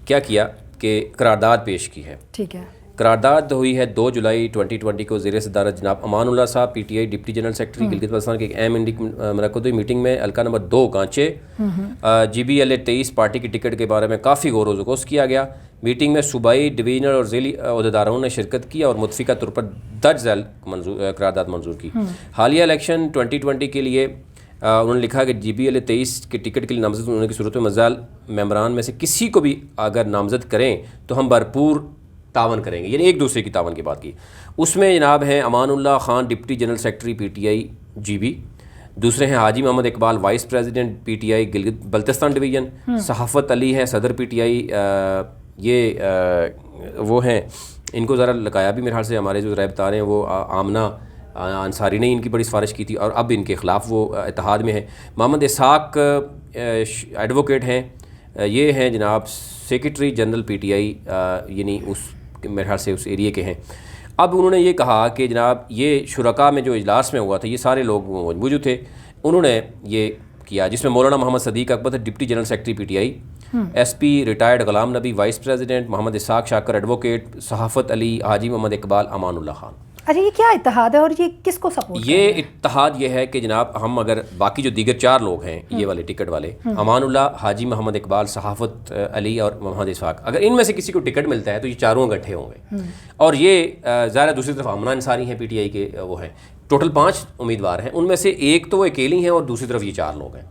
کیا کیا کہ قرارداد پیش کی ہے. ٹھیک ہے، قرارداد ہوئی ہے 2 جولائی 2020 کو زیر صدارت جناب امان اللہ صاحب P T I deputy general secretary Gilgit Baltistan کی ایک اہم منعقد ہوئی میٹنگ میں حلقہ number 2 Ghanche G B L A 23 party کی ٹکٹ کے بارے میں کافی غور و خوض کیا گیا. میٹنگ میں صوبائی ڈویژنل اور ذیلی عہدیداروں نے شرکت کی اور متفقہ طور پر درج ذیل قرارداد منظور کی. حالیہ الیکشن 2020 کے لیے انہوں نے لکھا کہ GBL-23 کے ٹکٹ کے لیے نامزد ہونے کی صورت میں مزال ممبران میں سے کسی کو بھی اگر نامزد کریں تو ہم بھرپور تعاون کریں گے, یعنی ایک دوسرے کی تعاون کی بات کی. اس میں جناب ہیں Amanullah Khan deputy general secretary PTI GB, دوسرے ہیں Haji Muhammad Iqbal vice president PTI Gilgit Baltistan division, صحافت علی ہیں صدر PTI, یہ وہ ہیں, ان کو ذرا لگایا بھی میرے خیال سے ہمارے جو ذرائع بتا رہے ہیں وہ آمنہ انصاری نے ان کی بڑی سفارش کی تھی اور اب ان کے خلاف وہ اتحاد میں ہیں. محمد اسحاق ایڈوکیٹ ہیں, یہ ہیں جناب سیکرٹری جنرل PTI, یعنی اس میرے خیال سے اس ایریے کے ہیں. اب انہوں نے یہ کہا کہ جناب یہ شرکاء میں جو اجلاس میں ہوا تھا یہ سارے لوگ موجود تھے, انہوں نے یہ کیا جس میں Maulana Muhammad Siddique Akbar deputy general secretary PTI, SP retired Ghulam Nabi vice president, Muhammad Ishaq Shakir advocate, Sahafat Ali, حاجی محمد اقبال, امان اللہ خان. اچھا یہ کیا اتحاد ہے اور یہ کس کو سپورٹ کرتا ہے؟ یہ اتحاد یہ ہے کہ جناب ہم اگر باقی جو دیگر 4 لوگ ہیں یہ والے ٹکٹ والے, امان اللہ, حاجی محمد اقبال, صحافت علی اور محمد اسحاق, اگر ان میں سے کسی کو ٹکٹ ملتا ہے تو یہ چاروں اکٹھے ہوں گے. اور یہ ظاہر دوسری طرف امنا انصاری ہیں PTI کے, وہ ہیں ٹوٹل 5 امیدوار ہیں, ان میں سے ایک تو وہ اکیلی ہیں اور دوسری طرف یہ 4 لوگ ہیں.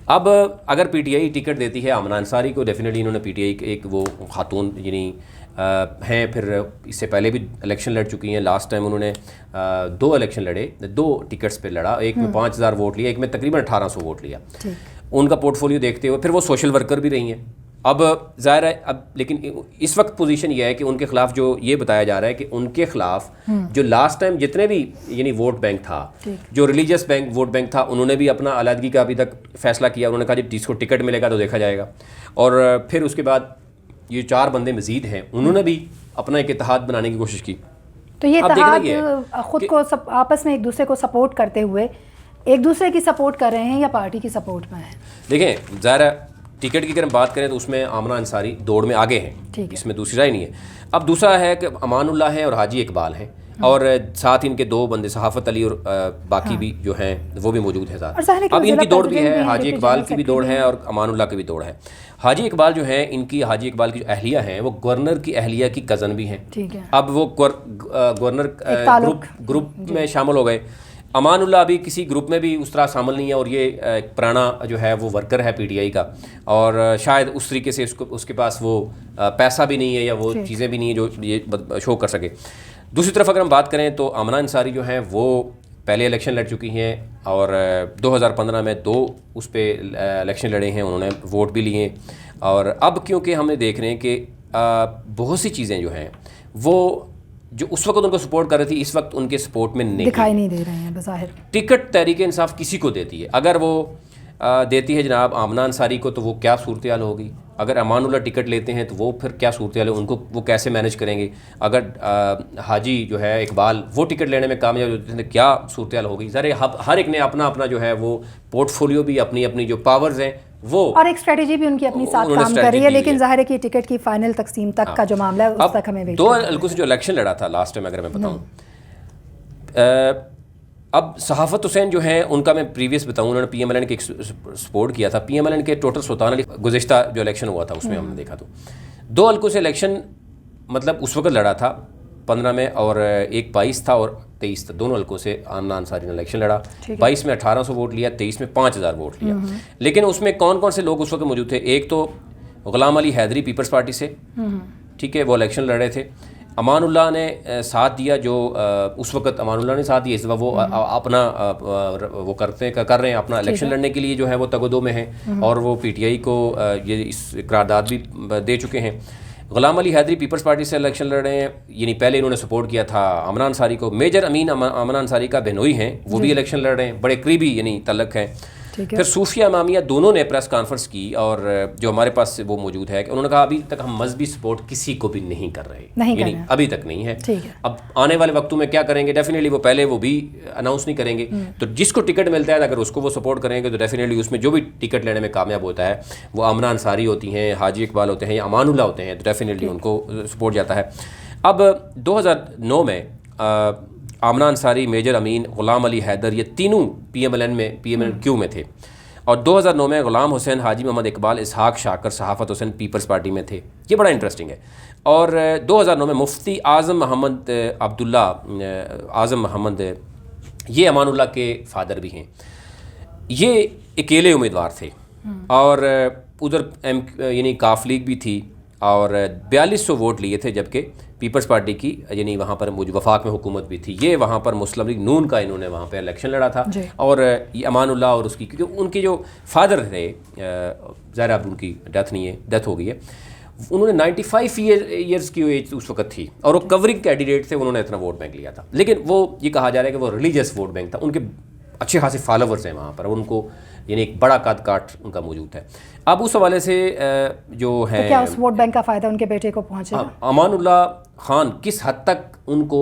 اب اگر PTI ٹکٹ دیتی ہے امنا انصاری کو, ڈیفینیٹلی انہوں نے PTI ایک وہ خاتون یعنی ہیں, پھر اس سے پہلے بھی الیکشن لڑ چکی ہیں. لاسٹ ٹائم انہوں نے 2 الیکشن لڑے, 2 ٹکٹس پہ لڑا, ایک میں 5000 ووٹ لیا, ایک میں تقریباً 1800 ووٹ لیا. ان کا پورٹ فولیو دیکھتے ہوئے پھر وہ سوشل ورکر بھی رہی ہیں. اب ظاہر ہے اب لیکن اس وقت پوزیشن یہ ہے کہ ان کے خلاف جو یہ بتایا جا رہا ہے کہ ان کے خلاف جو لاسٹ ٹائم جتنے بھی یعنی ووٹ بینک تھا, جو ریلیجیس ووٹ بینک تھا, انہوں نے بھی اپنا علیحدگی کا ابھی تک فیصلہ کیا. انہوں نے کہا جس کو ٹکٹ ملے گا تو دیکھا جائے گا. اور پھر اس کے بعد یہ 4 بندے مزید ہیں, انہوں نے بھی اپنا ایک اتحاد بنانے کی کوشش کی. تو یہ اتحاد خود کو آپس میں ایک دوسرے کو سپورٹ کرتے ہوئے ایک دوسرے کی سپورٹ کر رہے ہیں یا پارٹی کی سپورٹ میں ہیں؟ دیکھیں ظاہر ہے ٹکٹ کی اگر ہم بات کریں تو اس میں آمنہ انصاری دوڑ میں آگے ہیں, اس میں دوسری رائے نہیں ہے. اب دوسرا ہے کہ امان اللہ ہیں اور حاجی اقبال ہیں, اور ساتھ ان کے 2 بندے صحافت علی اور باقی بھی جو ہیں وہ بھی موجود ہیں ساتھ. اب ان کی دوڑ بھی ہے, حاجی اقبال کی بھی دوڑ ہے اور امان اللہ کی بھی دوڑ ہے. حاجی اقبال جو ہیں, ان کی حاجی اقبال کی جو اہلیہ ہیں وہ گورنر کی اہلیہ کی کزن بھی ہیں. اب وہ گورنر گروپ میں شامل ہو گئے. امان اللہ ابھی کسی گروپ میں بھی اس طرح شامل نہیں ہے, اور یہ پرانا جو ہے وہ ورکر ہے PTI کا, اور شاید اس طریقے سے اس کے پاس وہ پیسہ بھی نہیں ہے یا وہ چیزیں بھی نہیں ہیں جو یہ شو کر سکے. دوسری طرف اگر ہم بات کریں تو آمنہ انصاری جو ہیں وہ پہلے الیکشن لڑ چکی ہیں, اور 2015 میں 2 اس پہ الیکشن لڑے ہیں, انہوں نے ووٹ بھی لیے. اور اب کیونکہ ہم دیکھ رہے ہیں کہ بہت سی چیزیں جو ہیں وہ جو اس وقت ان کو سپورٹ کر رہی تھی اس وقت ان کے سپورٹ میں دکھائی نہیں دے رہے ہیں بظاہر. ٹکٹ تحریک انصاف کسی کو دیتی ہے, اگر وہ دیتی ہے جناب آمنہ انصاری کو تو وہ کیا صورتحال ہوگی, اگر امان اللہ ٹکٹ لیتے ہیں تو وہ پھر کیا صورتحال ہے, ان کو وہ کیسے مینیج کریں گے, اگر حاجی جو ہے اقبال وہ ٹکٹ لینے میں کامیاب ہوتے ہیں کیا صورتحال ہوگی. ذرا ہر ایک نے اپنا اپنا جو ہے وہ پورٹ فولیو بھی, اپنی اپنی جو پاورز ہیں وہ, اور ایک اسٹریٹجی بھی ان کی اپنی ساتھ کام کر رہی ہے. لیکن ظاہر ہے کہ ٹکٹ کی فائنل تقسیم تک کا جو معاملہ ہے اس تک ہمیں 2 حلقوں سے جو الیکشن لڑا تھا لاسٹ ٹائم اگر میں بتاؤں, اب صحافت حسین جو ہیں ان کا میں پریویس بتاؤں, انہوں نے PMLN کے سپورٹ کیا تھا. PMLN کے ٹوٹل سلطان علی گزشتہ جو الیکشن ہوا تھا اس میں ہم نے دیکھا تو 2 حلقوں سے الیکشن مطلب اس وقت لڑا تھا 15 میں, اور ایک 22 تھا اور 23 تھا. 2 حلقوں سے آمنہ انصاری نے الیکشن لڑا. 22 میں 1800 ووٹ لیا, 23 میں 5000 ووٹ لیا. لیکن اس میں کون کون سے لوگ اس وقت موجود تھے, ایک تو غلام علی حیدری پیپلز پارٹی سے, ٹھیک ہے, وہ الیکشن لڑ رہے تھے. امان اللہ نے ساتھ دیا, جو اس وقت امان اللہ نے ساتھ دیا, اس دفعہ وہ اپنا وہ کر رہے ہیں اپنا الیکشن لڑنے کے لیے جو ہے وہ تگودو میں ہیں, اور وہ PTI کو یہ اس قرارداد بھی دے چکے ہیں. غلام علی حیدری پیپلز پارٹی سے الیکشن لڑ رہے ہیں, یعنی پہلے انہوں نے سپورٹ کیا تھا آمنہ انصاری کو. میجر امین آمنہ انصاری کا بہنوئی ہیں, وہ بھی الیکشن لڑ رہے ہیں, بڑے قریبی یعنی تعلق ہیں. پھر صوفیہ امامیہ دونوں نے پریس کانفرنس کی, اور جو ہمارے پاس وہ موجود ہے کہ انہوں نے کہا ابھی تک ہم مذہبی سپورٹ کسی کو بھی نہیں کر رہے, یعنی ابھی تک نہیں ہے. اب آنے والے وقتوں میں کیا کریں گے, ڈیفینیٹلی وہ پہلے وہ بھی اناؤنس نہیں کریں گے. تو جس کو ٹکٹ ملتا ہے اگر اس کو وہ سپورٹ کریں گے تو ڈیفینیٹلی اس میں جو بھی ٹکٹ لینے میں کامیاب ہوتا ہے وہ آمنہ انصاری ہوتی ہیں, حاجی اقبال ہوتے ہیں یا امان اللہ ہوتے ہیں, تو ڈیفینیٹلی ان کو سپورٹ جاتا ہے. اب 2009 میں آمنہ انصاری, میجر امین, غلام علی حیدر, یہ تینوں PMLN کیو میں تھے. اور 2009 میں غلام حسین، حاجی محمد اقبال، اسحاق شاکر، صحافت حسین پیپلز پارٹی میں تھے. یہ بڑا انٹرسٹنگ ہے. اور 2009 میں مفتی اعظم محمد اعظم محمد، یہ امان اللہ کے فادر بھی ہیں. یہ اکیلے امیدوار تھے اور ادھر یعنی کاف لیگ بھی تھی اور 4200 ووٹ لیے تھے، جبکہ پیپلز پارٹی کی یعنی وہاں پر وفاق میں حکومت بھی تھی. یہ وہاں پر مسلم لیگ نون کا انہوں نے وہاں پہ الیکشن لڑا تھا. اور یہ امان اللہ اور اس کی، کیونکہ ان کے جو فادر تھے، ظاہر اب ان کی ڈیتھ ہو گئی ہے، انہوں نے 95 ایئرس کی ایج اس وقت تھی اور وہ کورنگ کینڈیڈیٹ تھے. انہوں نے اتنا ووٹ بینک لیا تھا، لیکن وہ یہ کہا جا رہا ہے کہ وہ ریلیجیس ووٹ بینک تھا. ان کے اچھے خاصے فالوورز ہیں وہاں پر، ان کو یعنی ایک بڑا قد کاٹ ان کا موجود ہے. اب اس حوالے سے جو ہے، کیا اس ووٹ بینک کا فائدہ ان کے بیٹے کو پہنچے گا؟ امان اللہ خان کس حد تک ان کو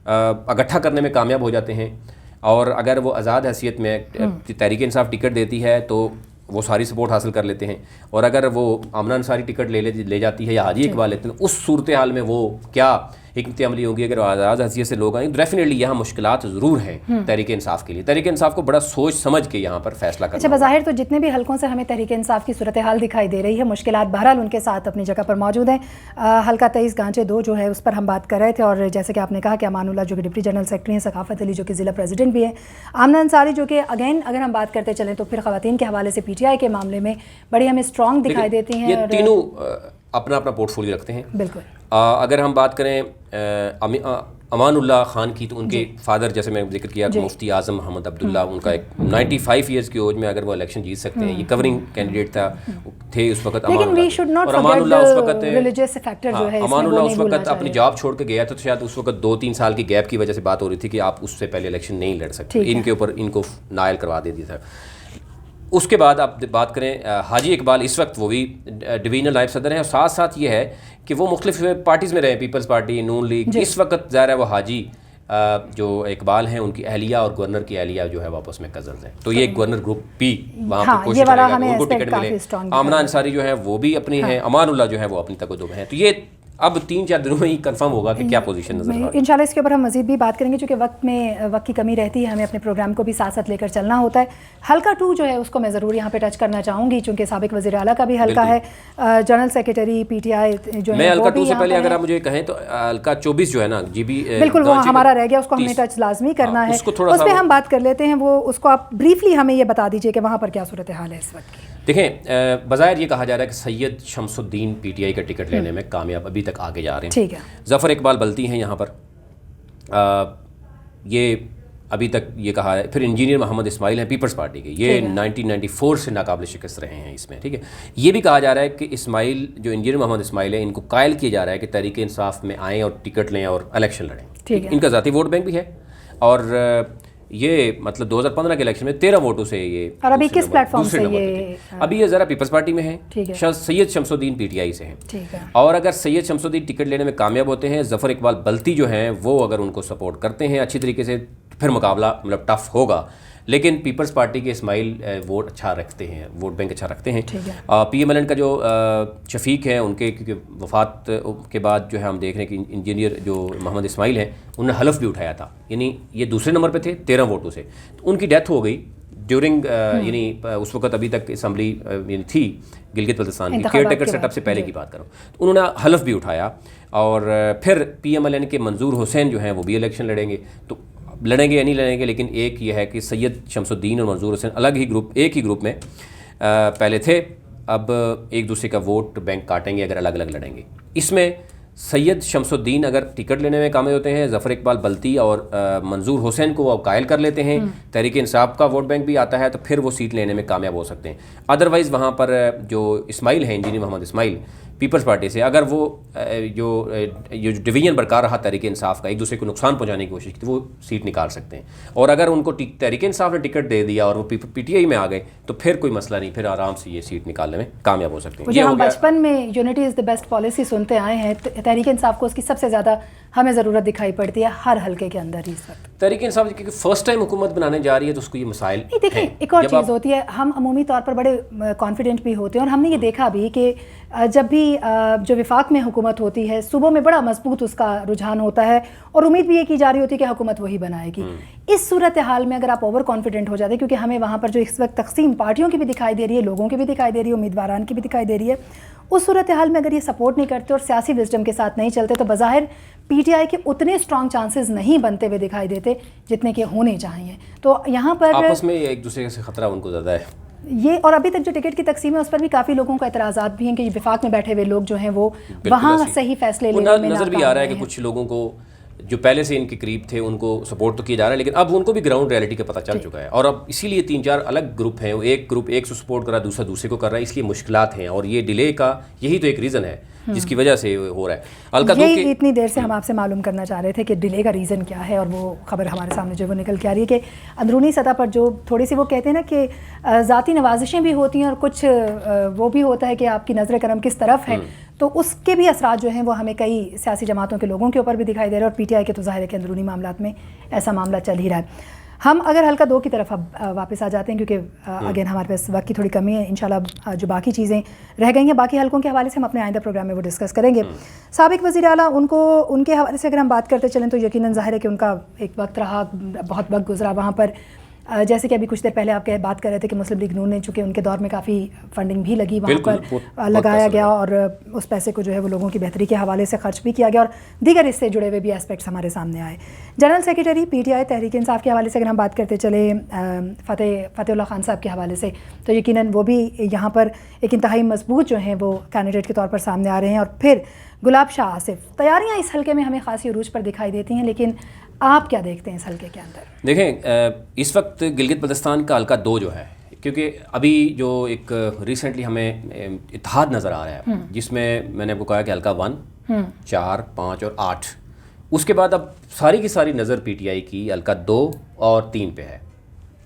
اکٹھا کرنے میں کامیاب ہو جاتے ہیں، اور اگر وہ آزاد حیثیت میں تحریک انصاف ٹکٹ دیتی ہے تو وہ ساری سپورٹ حاصل کر لیتے ہیں، اور اگر وہ آمنہ انصاری ٹکٹ لے جاتی ہے یا حاجی اقبال لیتے ہیں، اس صورتحال میں وہ کیا حکمت عملی ہوگی. اگر آزاد حیثیت سے لوگ آئیں، ڈیفینیٹلی یہاں مشکلات ضرور ہیں تحریک انصاف کے لیے. تحریک انصاف کو بڑا سوچ سمجھ کے یہاں پر فیصلہ کرنا. اچھا، بظاہر تو جتنے بھی حلقوں سے ہمیں تحریک انصاف کی صورتحال دکھائی دے رہی ہے، مشکلات بہرحال ان کے ساتھ اپنی جگہ پر موجود ہیں. حلقہ 23 گانچے 2 جو ہے اس پر ہم بات کر رہے تھے، اور جیسے کہ آپ نے کہا کہ امان اللہ جو کہ ڈپٹی جنرل سیکرٹری ہیں، ثقافت علی جو کہ ضلع پریزیڈنٹ بھی ہیں، آمنہ انصاری جو کہ اگین اگر ہم بات کرتے چلیں تو پھر خواتین کے حوالے سے PTI کے معاملے میں بڑی ہمیں اسٹرانگ دکھائی دیتی ہیں. یہ تینوں اپنا اپنا پورٹ فولیو رکھتے ہیں. بالکل. اگر ہم بات کریں امان اللہ خان کی، تو ان کے فادر جیسے میں ذکر کیا کہ مفتی اعظم محمد عبداللہ، ان کا ایک 95 ایئرس کی ایج میں اگر وہ الیکشن جیت سکتے ہیں، یہ کورنگ کینڈیڈیٹ تھے اس وقت امان اللہ. اور امان اللہ اس وقت امان اللہ اس وقت اپنی جاب چھوڑ کے گیا تھا، تو شاید اس وقت 2-3 سال کی گیپ کی وجہ سے بات ہو رہی تھی کہ آپ اس سے پہلے الیکشن نہیں لڑ سکتے، ان کے اوپر ان کو نائل کروا دے دیا تھا. اس کے بعد آپ بات کریں حاجی اقبال، اس وقت وہ بھی ڈویژنل نائب صدر ہیں، اور ساتھ ساتھ یہ ہے کہ وہ مختلف پارٹیز میں رہے، پیپلز پارٹی، نون لیگ. اس وقت ظاہر ہے وہ حاجی جو اقبال ہیں، ان کی اہلیہ اور گورنر کی اہلیہ جو ہے وہ آپس میں کزنز ہیں، تو یہ گورنر گروپ بھی وہاں پہ کوشش کرے گا کہ ان کو ٹکٹ ملے. آمنہ انصاری جو ہے وہ بھی اپنی ہیں، امان اللہ جو ہے وہ اپنی تقدم ہے. تو یہ اب 3-4 دنوں میں ہی کنفرم ہوگا کہ کیا پوزیشن نظر آ رہی ہے. انشاءاللہ اس کے اوپر ہم مزید بھی بات کریں گے، چونکہ وقت کی کمی رہتی ہے، ہمیں اپنے پروگرام کو بھی ساتھ ساتھ لے کر چلنا ہوتا ہے. حلقہ 2 جو ہے اس کو میں ضرور یہاں پہ ٹچ کرنا چاہوں گی، چونکہ سابق وزیر اعلیٰ کا بھی حلقہ ہے، جنرل سیکرٹری PTI جو ہے. میں حلقہ 2 سے پہلے اگر آپ مجھے کہیں تو حلقہ 24 جو ہے نا، بالکل وہ ہمارا رہ گیا، اس کو ہم نے ٹچ لازمی کرنا ہے، اس پہ ہم بات کر لیتے ہیں. وہ اس کو آپ بریفلی ہمیں یہ بتا دیجئے کہ وہاں پر کیا صورتحال ہے اس وقت کی. دیکھیں، بظاہر یہ کہا جا رہا ہے کہ سید شمس الدین PTI کا ٹکٹ لینے میں کامیاب ابھی تک آگے جا رہے ہیں. ٹھیک ہے. ظفر اقبال بلتی ہیں یہاں پر، یہ ابھی تک یہ کہا ہے. پھر انجینئر محمد اسماعیل ہیں پیپلز پارٹی کے، یہ 1994 سے ناقابل شکست رہے ہیں اس میں. ٹھیک ہے. یہ بھی کہا جا رہا ہے کہ اسماعیل جو انجینئر محمد اسماعیل ہیں، ان کو قائل کیا جا رہا ہے کہ تحریک انصاف میں آئیں اور ٹکٹ لیں اور الیکشن لڑیں. ان کا ذاتی ووٹ بینک بھی ہے، اور یہ مطلب 2015 کے الیکشن میں 13 ووٹوں سے یہ. اور ابھی کس پلیٹ فارم سے یہ؟ ابھی یہ ذرا پیپلز پارٹی میں ہیں، سید شمس الدین PTI سے ہیں. اور اگر سید شمس الدین ٹکٹ لینے میں کامیاب ہوتے ہیں، ظفر اقبال بلتی جو ہیں وہ اگر ان کو سپورٹ کرتے ہیں اچھی طریقے سے، پھر مقابلہ مطلب ٹف ہوگا. لیکن پیپلز پارٹی کے اسماعیل ووٹ اچھا رکھتے ہیں، ووٹ بینک اچھا رکھتے ہیں. PMLN کا جو شفیق ہیں، ان کے کیونکہ وفات کے بعد جو ہے ہم دیکھ رہے ہیں کہ انجینئر جو محمد اسماعیل ہیں، انہوں نے حلف بھی اٹھایا تھا، یعنی یہ دوسرے نمبر پہ تھے 13 ووٹوں سے. تو ان کی ڈیتھ ہو گئی ڈیورنگ یعنی اس وقت ابھی تک اسمبلی یعنی تھی گلگت بلتستان کی کیئر ٹیکر سیٹ اپ سے پہلے کی بات کروں. تو انہوں نے حلف بھی اٹھایا، اور پھر PMLN کے منظور حسین جو ہیں وہ بھی الیکشن لڑیں گے. تو لڑیں گے یا نہیں لڑیں گے، لیکن ایک یہ ہے کہ سید شمس الدین اور منظور حسین الگ ہی گروپ، ایک ہی گروپ میں پہلے تھے، اب ایک دوسرے کا ووٹ بینک کاٹیں گے اگر الگ الگ لڑیں گے. اس میں سید شمس الدین اگر ٹکٹ لینے میں کامیاب ہوتے ہیں، ظفر اقبال بلتی اور منظور حسین کو وہ قائل کر لیتے ہیں، تحریک انصاف کا ووٹ بینک بھی آتا ہے، تو پھر وہ سیٹ لینے میں کامیاب ہو سکتے ہیں. ادروائز وہاں پر جو اسماعیل ہیں، انجینئر محمد اسماعیل پیپلز پارٹی سے، اگر وہ جو ڈویژن برقرار رہا تحریک انصاف کا، ایک دوسرے کو نقصان پہنچانے کی کوشش کی، وہ سیٹ نکال سکتے ہیں. اور اگر ان کو تحریک انصاف نے ٹکٹ دے دیا اور وہ PTI میں آ گئے، تو پھر کوئی مسئلہ نہیں، پھر آرام سے یہ سیٹ نکالنے میں کامیاب ہو سکتے ہیں. جو ہم بچپن میں unity is the best policy سنتے آئے ہیں، تحریک انصاف کو اس کی سب سے زیادہ ہمیں ضرورت دکھائی پڑتی ہے ہر حلقے کے اندر ہی اس وقت. تحریک انصاف کیونکہ فرسٹ ٹائم حکومت بنانے جا رہی ہے تو اس کو یہ مسائل نہیں دیکھیں ایک اور چیز ہوتی ہے, ہم عمومی طور پر بڑے کانفیڈنٹ بھی ہوتے ہیں اور ہم نے یہ دیکھا بھی کہ جب بھی جو وفاق میں حکومت ہوتی ہے صوبوں میں بڑا مضبوط اس کا رجحان ہوتا ہے اور امید بھی یہ کی جا رہی ہوتی ہے کہ حکومت وہی بنائے گی. اس صورتحال میں اگر آپ اوور کانفیڈنٹ ہو جاتے ہیں, کیونکہ ہمیں وہاں پر جو اس وقت تقسیم پارٹیوں کی بھی دکھائی دے رہی ہے, لوگوں کی بھی دکھائی دے رہی ہے, امیدواران کی بھی دکھائی دے رہی ہے, اس صورتحال میں اگر یہ سپورٹ نہیں کرتے اور سیاسی وزڈم کے ساتھ نہیں چلتے تو بظاہر پی ٹی آئی کے اتنے اسٹرانگ چانسز نہیں بنتے ہوئے دکھائی دیتے جتنے کہ ہونے چاہیے. تو یہاں پر آپس میں ایک دوسرے سے خطرہ ان کو زیادہ ہے یہ, اور ابھی تک جو ٹکٹ کی تقسیم ہے اس پر بھی کافی لوگوں کا اعتراضات بھی ہیں کہ وفاق میں بیٹھے ہوئے لوگ جو ہیں وہ وہاں صحیح فیصلے لینے میں نظر بھی آ رہا ہے کہ کچھ لوگوں کو جو پہلے سے ان کے قریب تھے ان کو سپورٹ تو کیا جا رہا ہے, لیکن اب ان کو بھی گراؤنڈ ریئلٹی کا پتہ چل چکا ہے اور اب اسی لیے 3-4 الگ گروپ ہیں, ایک گروپ ایک سے سپورٹ کر رہا ہے, دوسرا دوسرے کو کر رہا ہے, اس لیے مشکلات ہیں اور یہ ڈیلے کا یہی تو ایک ریزن ہے جس کی وجہ سے ہو رہا ہے. حلقہ 2 یہی اتنی دیر سے ہم آپ سے معلوم کرنا چاہ رہے تھے کہ ڈیلے کا ریزن کیا ہے, اور وہ خبر ہمارے سامنے جو وہ نکل کے آ رہی ہے کہ اندرونی سطح پر جو تھوڑی سی وہ کہتے ہیں نا کہ ذاتی نوازشیں بھی ہوتی ہیں اور کچھ وہ بھی ہوتا ہے کہ آپ کی نظر کرم کس طرف ہے, تو اس کے بھی اثرات جو ہیں وہ ہمیں کئی سیاسی جماعتوں کے لوگوں کے اوپر بھی دکھائی دے رہے ہیں اور پی ٹی آئی کے تو ظاہر ہے کہ اندرونی معاملات میں ایسا معاملہ چل ہی رہا ہے. ہم اگر حلقہ 2 کی طرف اب واپس آ جاتے ہیں کیونکہ اگین ہمارے پاس وقت کی تھوڑی کمی ہے, انشاءاللہ جو باقی چیزیں رہ گئی ہیں باقی حلقوں کے حوالے سے ہم اپنے آئندہ پروگرام میں وہ ڈسکس کریں گے. سابق وزیر اعلیٰ ان کے حوالے سے اگر ہم بات کرتے چلیں تو یقیناً ظاہر ہے کہ ان کا ایک وقت رہا, بہت وقت گزرا وہاں پر, جیسے کہ ابھی کچھ دیر پہلے آپ بات کر رہے تھے کہ مسلم لیگ نون نے چونکہ ان کے دور میں کافی فنڈنگ بھی لگی وہاں پر لگایا گیا اور اس پیسے کو جو ہے وہ لوگوں کی بہتری کے حوالے سے خرچ بھی کیا گیا اور دیگر اس سے جڑے ہوئے بھی اسپیکٹس ہمارے سامنے آئے. جنرل سیکریٹری پی ٹی آئی تحریک انصاف کے حوالے سے اگر ہم بات کرتے چلے فتح اللہ خان صاحب کے حوالے سے تو یقیناً وہ بھی یہاں پر ایک انتہائی مضبوط جو ہیں وہ کینڈیڈیٹ کے طور پر سامنے آ رہے ہیں. اور پھر گلاب شاہ آصف, تیاریاں اس حلقے میں ہمیں خاصی عروج پر دکھائی دیتی ہیں, لیکن آپ کیا دیکھتے ہیں اس حلقے کے اندر؟ دیکھیں اس وقت گلگت بلتستان کا حلقہ 2 جو ہے, کیونکہ ابھی جو ایک ریسنٹلی ہمیں اتحاد نظر آ رہا ہے جس میں نے آپ کو کہا کہ حلقہ 1, 4, 5 اور 8, اس کے بعد اب ساری کی ساری نظر پی ٹی آئی کی حلقہ 2 اور 3 پہ ہے.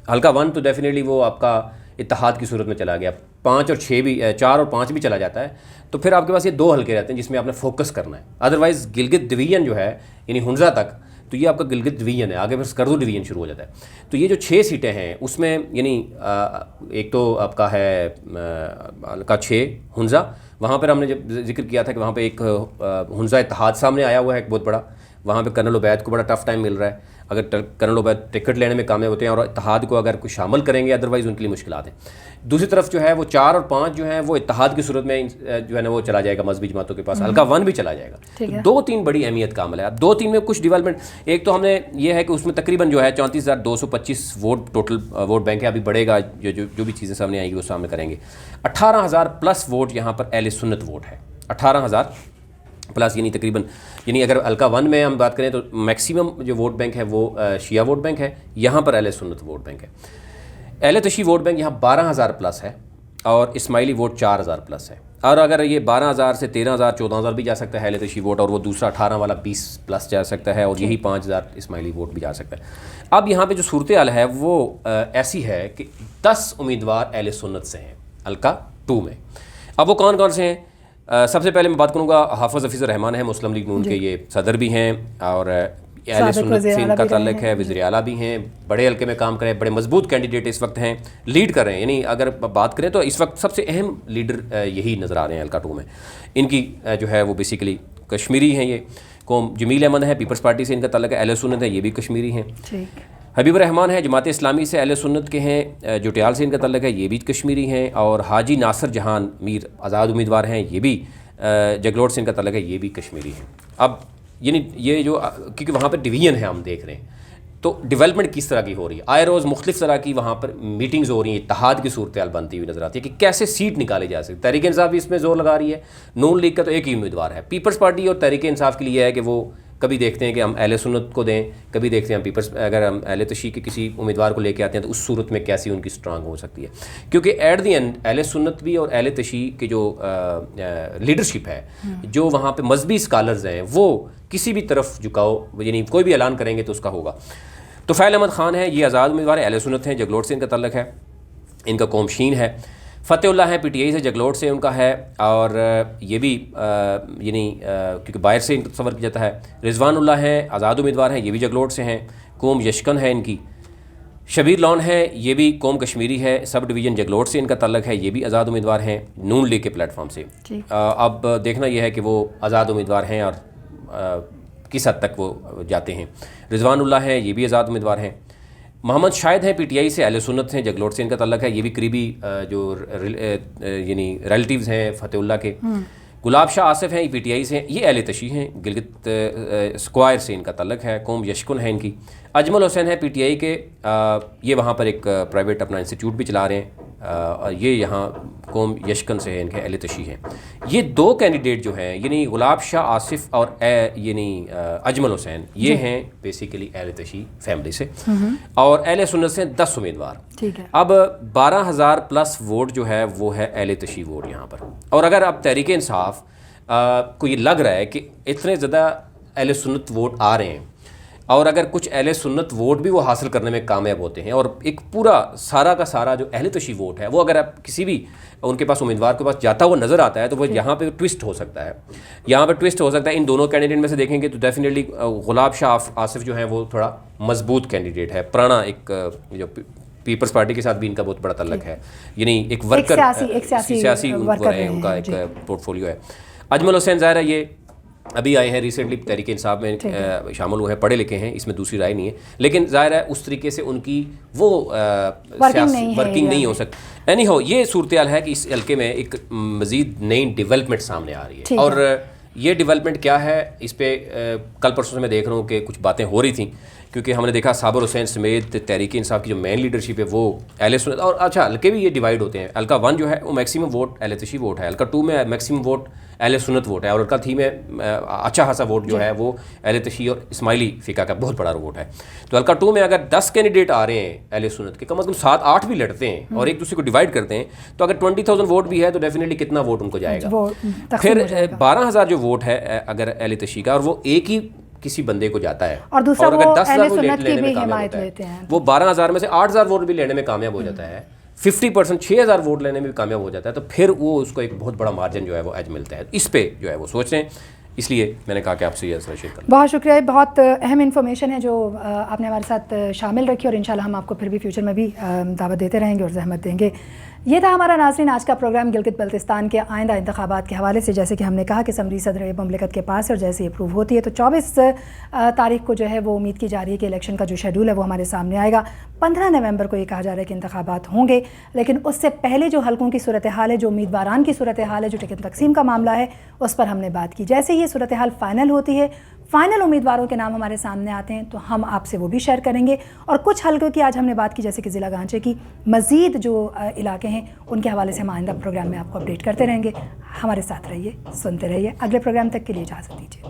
حلقہ 1 تو ڈیفینیٹلی وہ آپ کا اتحاد کی صورت میں چلا گیا, 5 اور 6 بھی 4 اور 5 بھی چلا جاتا ہے, تو پھر آپ کے پاس یہ 2 حلقے رہتے ہیں جس میں آپ نے فوکس کرنا ہے. ادروائز گلگت ڈویژن جو ہے یعنی ہنزا تک تو یہ آپ کا گلگت ڈویژن ہے, آگے پھر سکردو ڈویژن شروع ہو جاتا ہے. تو یہ جو 6 سیٹیں ہیں اس میں یعنی ایک تو آپ کا ہے حلقہ 6 ہنزا, وہاں پر ہم نے جب ذکر کیا تھا کہ وہاں پہ ایک ہنزا اتحاد سامنے آیا ہوا ہے ایک بہت بڑا, وہاں پہ کرنل عبید کو بڑا ٹف ٹائم مل رہا ہے. اگر کرنل عبید ٹکٹ لینے میں کامیاب ہوتے ہیں اور اتحاد کو اگر کوئی شامل کریں گے ادروائز ان کے لیے مشکلات ہیں. دوسری طرف جو ہے وہ 4 اور 5 جو ہیں وہ اتحاد کی صورت میں جو ہے نا وہ چلا جائے گا مذہبی جماعتوں کے پاس, حلقہ 1 بھی چلا جائے گا. 2-3 بڑی اہمیت کا عمل ہے. اب 2-3 میں کچھ ڈیولپمنٹ, ایک تو ہم نے یہ ہے کہ اس میں تقریباً جو ہے 34,225 ووٹ ٹوٹل ووٹ بینک ہے, ابھی بڑھے گا جو بھی چیزیں سامنے آئیں گی وہ سامنے کریں گے. 18,000 پلس ووٹ یہاں پر اہل سنت ووٹ ہے, 18,000 پلس, یعنی تقریباً یعنی اگر حلقہ 1 میں ہم بات کریں تو میکسیمم جو ووٹ بینک ہے وہ شیعہ ووٹ بینک ہے, یہاں پر اہل سنت ووٹ بینک ہے. اہل تشیع ووٹ بینک یہاں 12,000 پلس ہے اور اسماعیلی ووٹ 4,000 پلس ہے. اور اگر یہ 12,000 سے 13,000 14,000 بھی جا سکتا ہے اہل تشیع ووٹ, اور وہ دوسرا 18 والا 20 پلس جا سکتا ہے, اور یہی 5,000 اسماعیلی ووٹ بھی جا سکتا ہے. اب یہاں پہ جو صورتحال ہے وہ ایسی ہے کہ 10 امیدوار اہل سنت سے ہیں حلقہ 2 میں. اب وہ کون کون سے ہیں؟ سب سے پہلے میں بات کروں گا حافظ حفیظ الرحمان ہیں, مسلم لیگ نون کے یہ صدر بھی ہیں اور اہل سنت سے ان کا تعلق ہے, وزیر اعلیٰ بھی ہیں, بڑے حلقے میں کام کریں, بڑے مضبوط کینڈیڈیٹ اس وقت ہیں, لیڈ کر رہے ہیں. یعنی اگر بات کریں تو اس وقت سب سے اہم لیڈر یہی نظر آ رہے ہیں حلقہ 2 میں. ان کی جو ہے وہ بیسیکلی کشمیری ہیں, یہ قوم. جمیل احمد ہے پیپلز پارٹی سے ان کا تعلق ہے, اہل سنت ہے, یہ بھی کشمیری ہیں. حبیب الرحمان ہے جماعت اسلامی سے, اہل سنت کے ہیں, جوٹیال سے ان کا تعلق ہے, یہ بھی کشمیری ہیں. اور حاجی ناصر جہان میر آزاد امیدوار ہیں, یہ بھی جگلوٹ سے ان کا تعلق ہے, یہ بھی کشمیری ہیں. اب یعنی یہ جو کیونکہ وہاں پہ ڈویژن ہے ہم دیکھ رہے ہیں, تو ڈیولپمنٹ کس طرح کی ہو رہی ہے, آئے روز مختلف طرح کی وہاں پر میٹنگز ہو رہی ہیں, اتحاد کی صورتحال بنتی ہوئی نظر آتی ہے کہ کیسے سیٹ نکالے جا سکتے. تحریک انصاف بھی اس میں زور لگا رہی ہے, نون لیگ کا تو ایک ہی امیدوار ہے. پیپلز پارٹی اور تحریک انصاف کے لیے ہے کہ وہ کبھی دیکھتے ہیں کہ ہم اہل سنت کو دیں, کبھی دیکھتے ہیں ہم پیپلز, اگر ہم اہل تشیع کے کسی امیدوار کو لے کے آتے ہیں تو اس صورت میں کیسی ان کی اسٹرانگ ہو سکتی ہے. کیونکہ ایٹ دی اینڈ اہل سنت بھی اور اہل تشیع کے جو لیڈرشپ ہے, جو وہاں پہ مذہبی اسکالرز ہیں, وہ کسی بھی طرف جھکاؤ, یعنی کوئی بھی اعلان کریں گے تو اس کا ہوگا. تو فیل احمد خان ہے, یہ آزاد امیدوار ہے, اہل سنت ہیں, جگلوٹ سے ان کا تعلق ہے, ان کا قوم شین ہے. فتح اللہ ہیں پی ٹی آئی سے، جگلوٹ سے ان کا ہے، اور یہ بھی یعنی کیونکہ باہر سے ان کو تصور کیا جاتا ہے۔ رضوان اللہ ہیں، آزاد امیدوار ہیں، یہ بھی جگلوٹ سے ہیں، قوم یشکن ہے ان کی۔ شبیر لون ہے، یہ بھی قوم کشمیری ہے، سب ڈویژن جگلوٹ سے ان کا تعلق ہے، یہ بھی آزاد امیدوار ہیں نون لیگ کے پلیٹ فارم سے۔ اب دیکھنا یہ ہے کہ وہ آزاد امیدوار ہیں اور کس حد تک وہ جاتے ہیں۔ رضوان اللہ ہیں، یہ بھی آزاد امیدوار ہیں۔ محمد شاہد ہیں، پی ٹی آئی سے، اہل سنت ہیں، جگلوٹ سے ان کا تعلق ہے، یہ بھی قریبی جو یعنی ریلیٹیوز ہیں فتح اللہ کے۔ گلاب شاہ آصف ہیں، یہ پی ٹی آئی سے ہیں، یہ اہل تشیع ہیں، گلگت اسکوائر سے ان کا تعلق ہے، قوم یشکن ہے ان کی۔ اجمل حسین ہے پی ٹی آئی کے، یہ وہاں پر ایک پرائیویٹ اپنا انسٹیٹیوٹ بھی چلا رہے ہیں، اور یہ یہاں قوم یشکن سے ہے، ان کے اہل تشیع ہیں۔ یہ دو کینڈیڈیٹ جو ہیں یعنی گلاب شاہ آصف اور یعنی اجمل حسین، یہ ہیں بیسیکلی اہل تشیع فیملی سے، اور اہل سنت سے 10 امیدوار۔ اب 12,000 پلس ووٹ جو ہے وہ ہے اہل تشیع ووٹ یہاں پر، اور اگر اب تحریک انصاف کو یہ لگ رہا ہے کہ اتنے زیادہ اہل سنت ووٹ آ رہے ہیں، اور اگر کچھ اہل سنت ووٹ بھی وہ حاصل کرنے میں کامیاب ہوتے ہیں، اور ایک پورا سارا کا سارا جو اہل تشیع ووٹ ہے وہ اگر اب کسی بھی ان کے پاس امیدوار کے پاس جاتا ہوا نظر آتا ہے تو وہ یہاں پہ ٹوسٹ ہو سکتا ہے، یہاں پہ ٹوسٹ ہو سکتا ہے۔ ان دونوں کینڈیڈیٹ میں سے دیکھیں گے تو ڈیفینیٹلی گلاب شاہ آصف جو ہیں وہ تھوڑا مضبوط کینڈیڈیٹ ہے، پرانا ایک جو پیپلز پارٹی کے ساتھ بھی ان کا بہت بڑا تعلق ہے، یعنی ایک ورکر سیاسی ان کا ایک پورٹ فولیو ہے۔ اجمل حسین ظاہر ہے یہ ابھی آئے ہیں ریسنٹلی تحریک انصاف میں شامل ہوئے ہیں، پڑھے لکھے ہیں، اس میں دوسری رائے نہیں ہے، لیکن ظاہر ہے اس طریقے سے ان کی وہ ورکنگ نہیں ہو سکتی۔ اینی ہو یہ صورتحال ہے کہ اس حلقے میں ایک مزید نئی ڈیولپمنٹ سامنے آ رہی ہے، اور یہ ڈیولپمنٹ کیا ہے اس پہ کل پرسوں سے میں دیکھ رہا ہوں کہ کچھ باتیں ہو رہی تھیں، کیونکہ ہم نے دیکھا صابر حسین سمیت تحریک انصاف کی جو مین لیڈرشپ ہے وہ اہل سنت، اور اچھا حلقے بھی یہ ڈیوائڈ ہوتے ہیں، حلقہ 1 جو ہے وہ میکسیمم ووٹ اہل تشیع ووٹ ہے، حلقہ 2 میں میکسیمم ووٹ اہل سنت ووٹ ہے، اور حلقہ 3 میں اچھا خاصا ووٹ جو ہے وہ اہل تشیع اور اسماعیلی فقہ کا بہت بڑا ووٹ ہے۔ تو حلقہ 2 میں اگر 10 کینڈیڈیٹ آ رہے ہیں اہل سنت کے، کم از کم 7-8 بھی لڑتے ہیں اور ایک دوسرے کو ڈیوائڈ کرتے ہیں، تو اگر 20,000 ووٹ بھی ہے تو ڈیفینیٹلی کتنا ووٹ ان کو جائے گا، پھر 12,000 جو ووٹ ہے اگر اہل تشیع کا، اور وہ ایک ہی کسی بندے کو جاتا ہے، اور اگر 10,000 ووٹ لینے میں کامیاب ہوتا ہے، وہ 12,000 میں سے 8,000 ووٹ بھی لینے میں کامیاب ہو جاتا ہے، 50% 6,000 ووٹ لینے میں بھی کامیاب ہو جاتا ہے، تو پھر وہ اس کو ایک بہت بڑا مارجن جو ہے وہ ایج ملتا ہے۔ اس پہ جو ہے وہ سوچ رہے ہیں، اس لیے میں نے کہا کہ آپ سے یہ شیئر کروں۔ بہت شکریہ، بہت اہم انفارمیشن ہے جو آپ نے ہمارے ساتھ شامل رکھی، اور انشاءاللہ ہم آپ کو پھر بھی فیوچر میں بھی دعوت دیتے رہیں گے اور زحمت دیں گے۔ یہ تھا ہمارا ناظرین آج کا پروگرام گلگت بلتستان کے آئندہ انتخابات کے حوالے سے۔ جیسے کہ ہم نے کہا کہ اسمبلی صدر مملکت کے پاس ہے، اور جیسے اپروو ہوتی ہے تو 24 تاریخ کو جو ہے وہ امید کی جا رہی ہے کہ الیکشن کا جو شیڈول ہے وہ ہمارے سامنے آئے گا۔ 15 نومبر کو یہ کہا جا رہا ہے کہ انتخابات ہوں گے، لیکن اس سے پہلے جو حلقوں کی صورتحال ہے، جو امیدواران کی صورتحال ہے، جو ٹکٹ تقسیم کا معاملہ ہے، اس پر ہم نے بات کی۔ جیسے یہ صورتحال فائنل ہوتی ہے، فائنل امیدواروں کے نام ہمارے سامنے آتے ہیں، تو ہم آپ سے وہ بھی شیئر کریں گے، اور کچھ حلقوں کی آج ہم نے بات کی جیسے کہ ضلع گانچے کی، مزید جو علاقے ہیں ان کے حوالے سے ہم آئندہ پروگرام میں آپ کو اپڈیٹ کرتے رہیں گے۔ ہمارے ساتھ رہیے، سنتے رہیے۔ اگلے پروگرام تک کے لیے اجازت دیجیے۔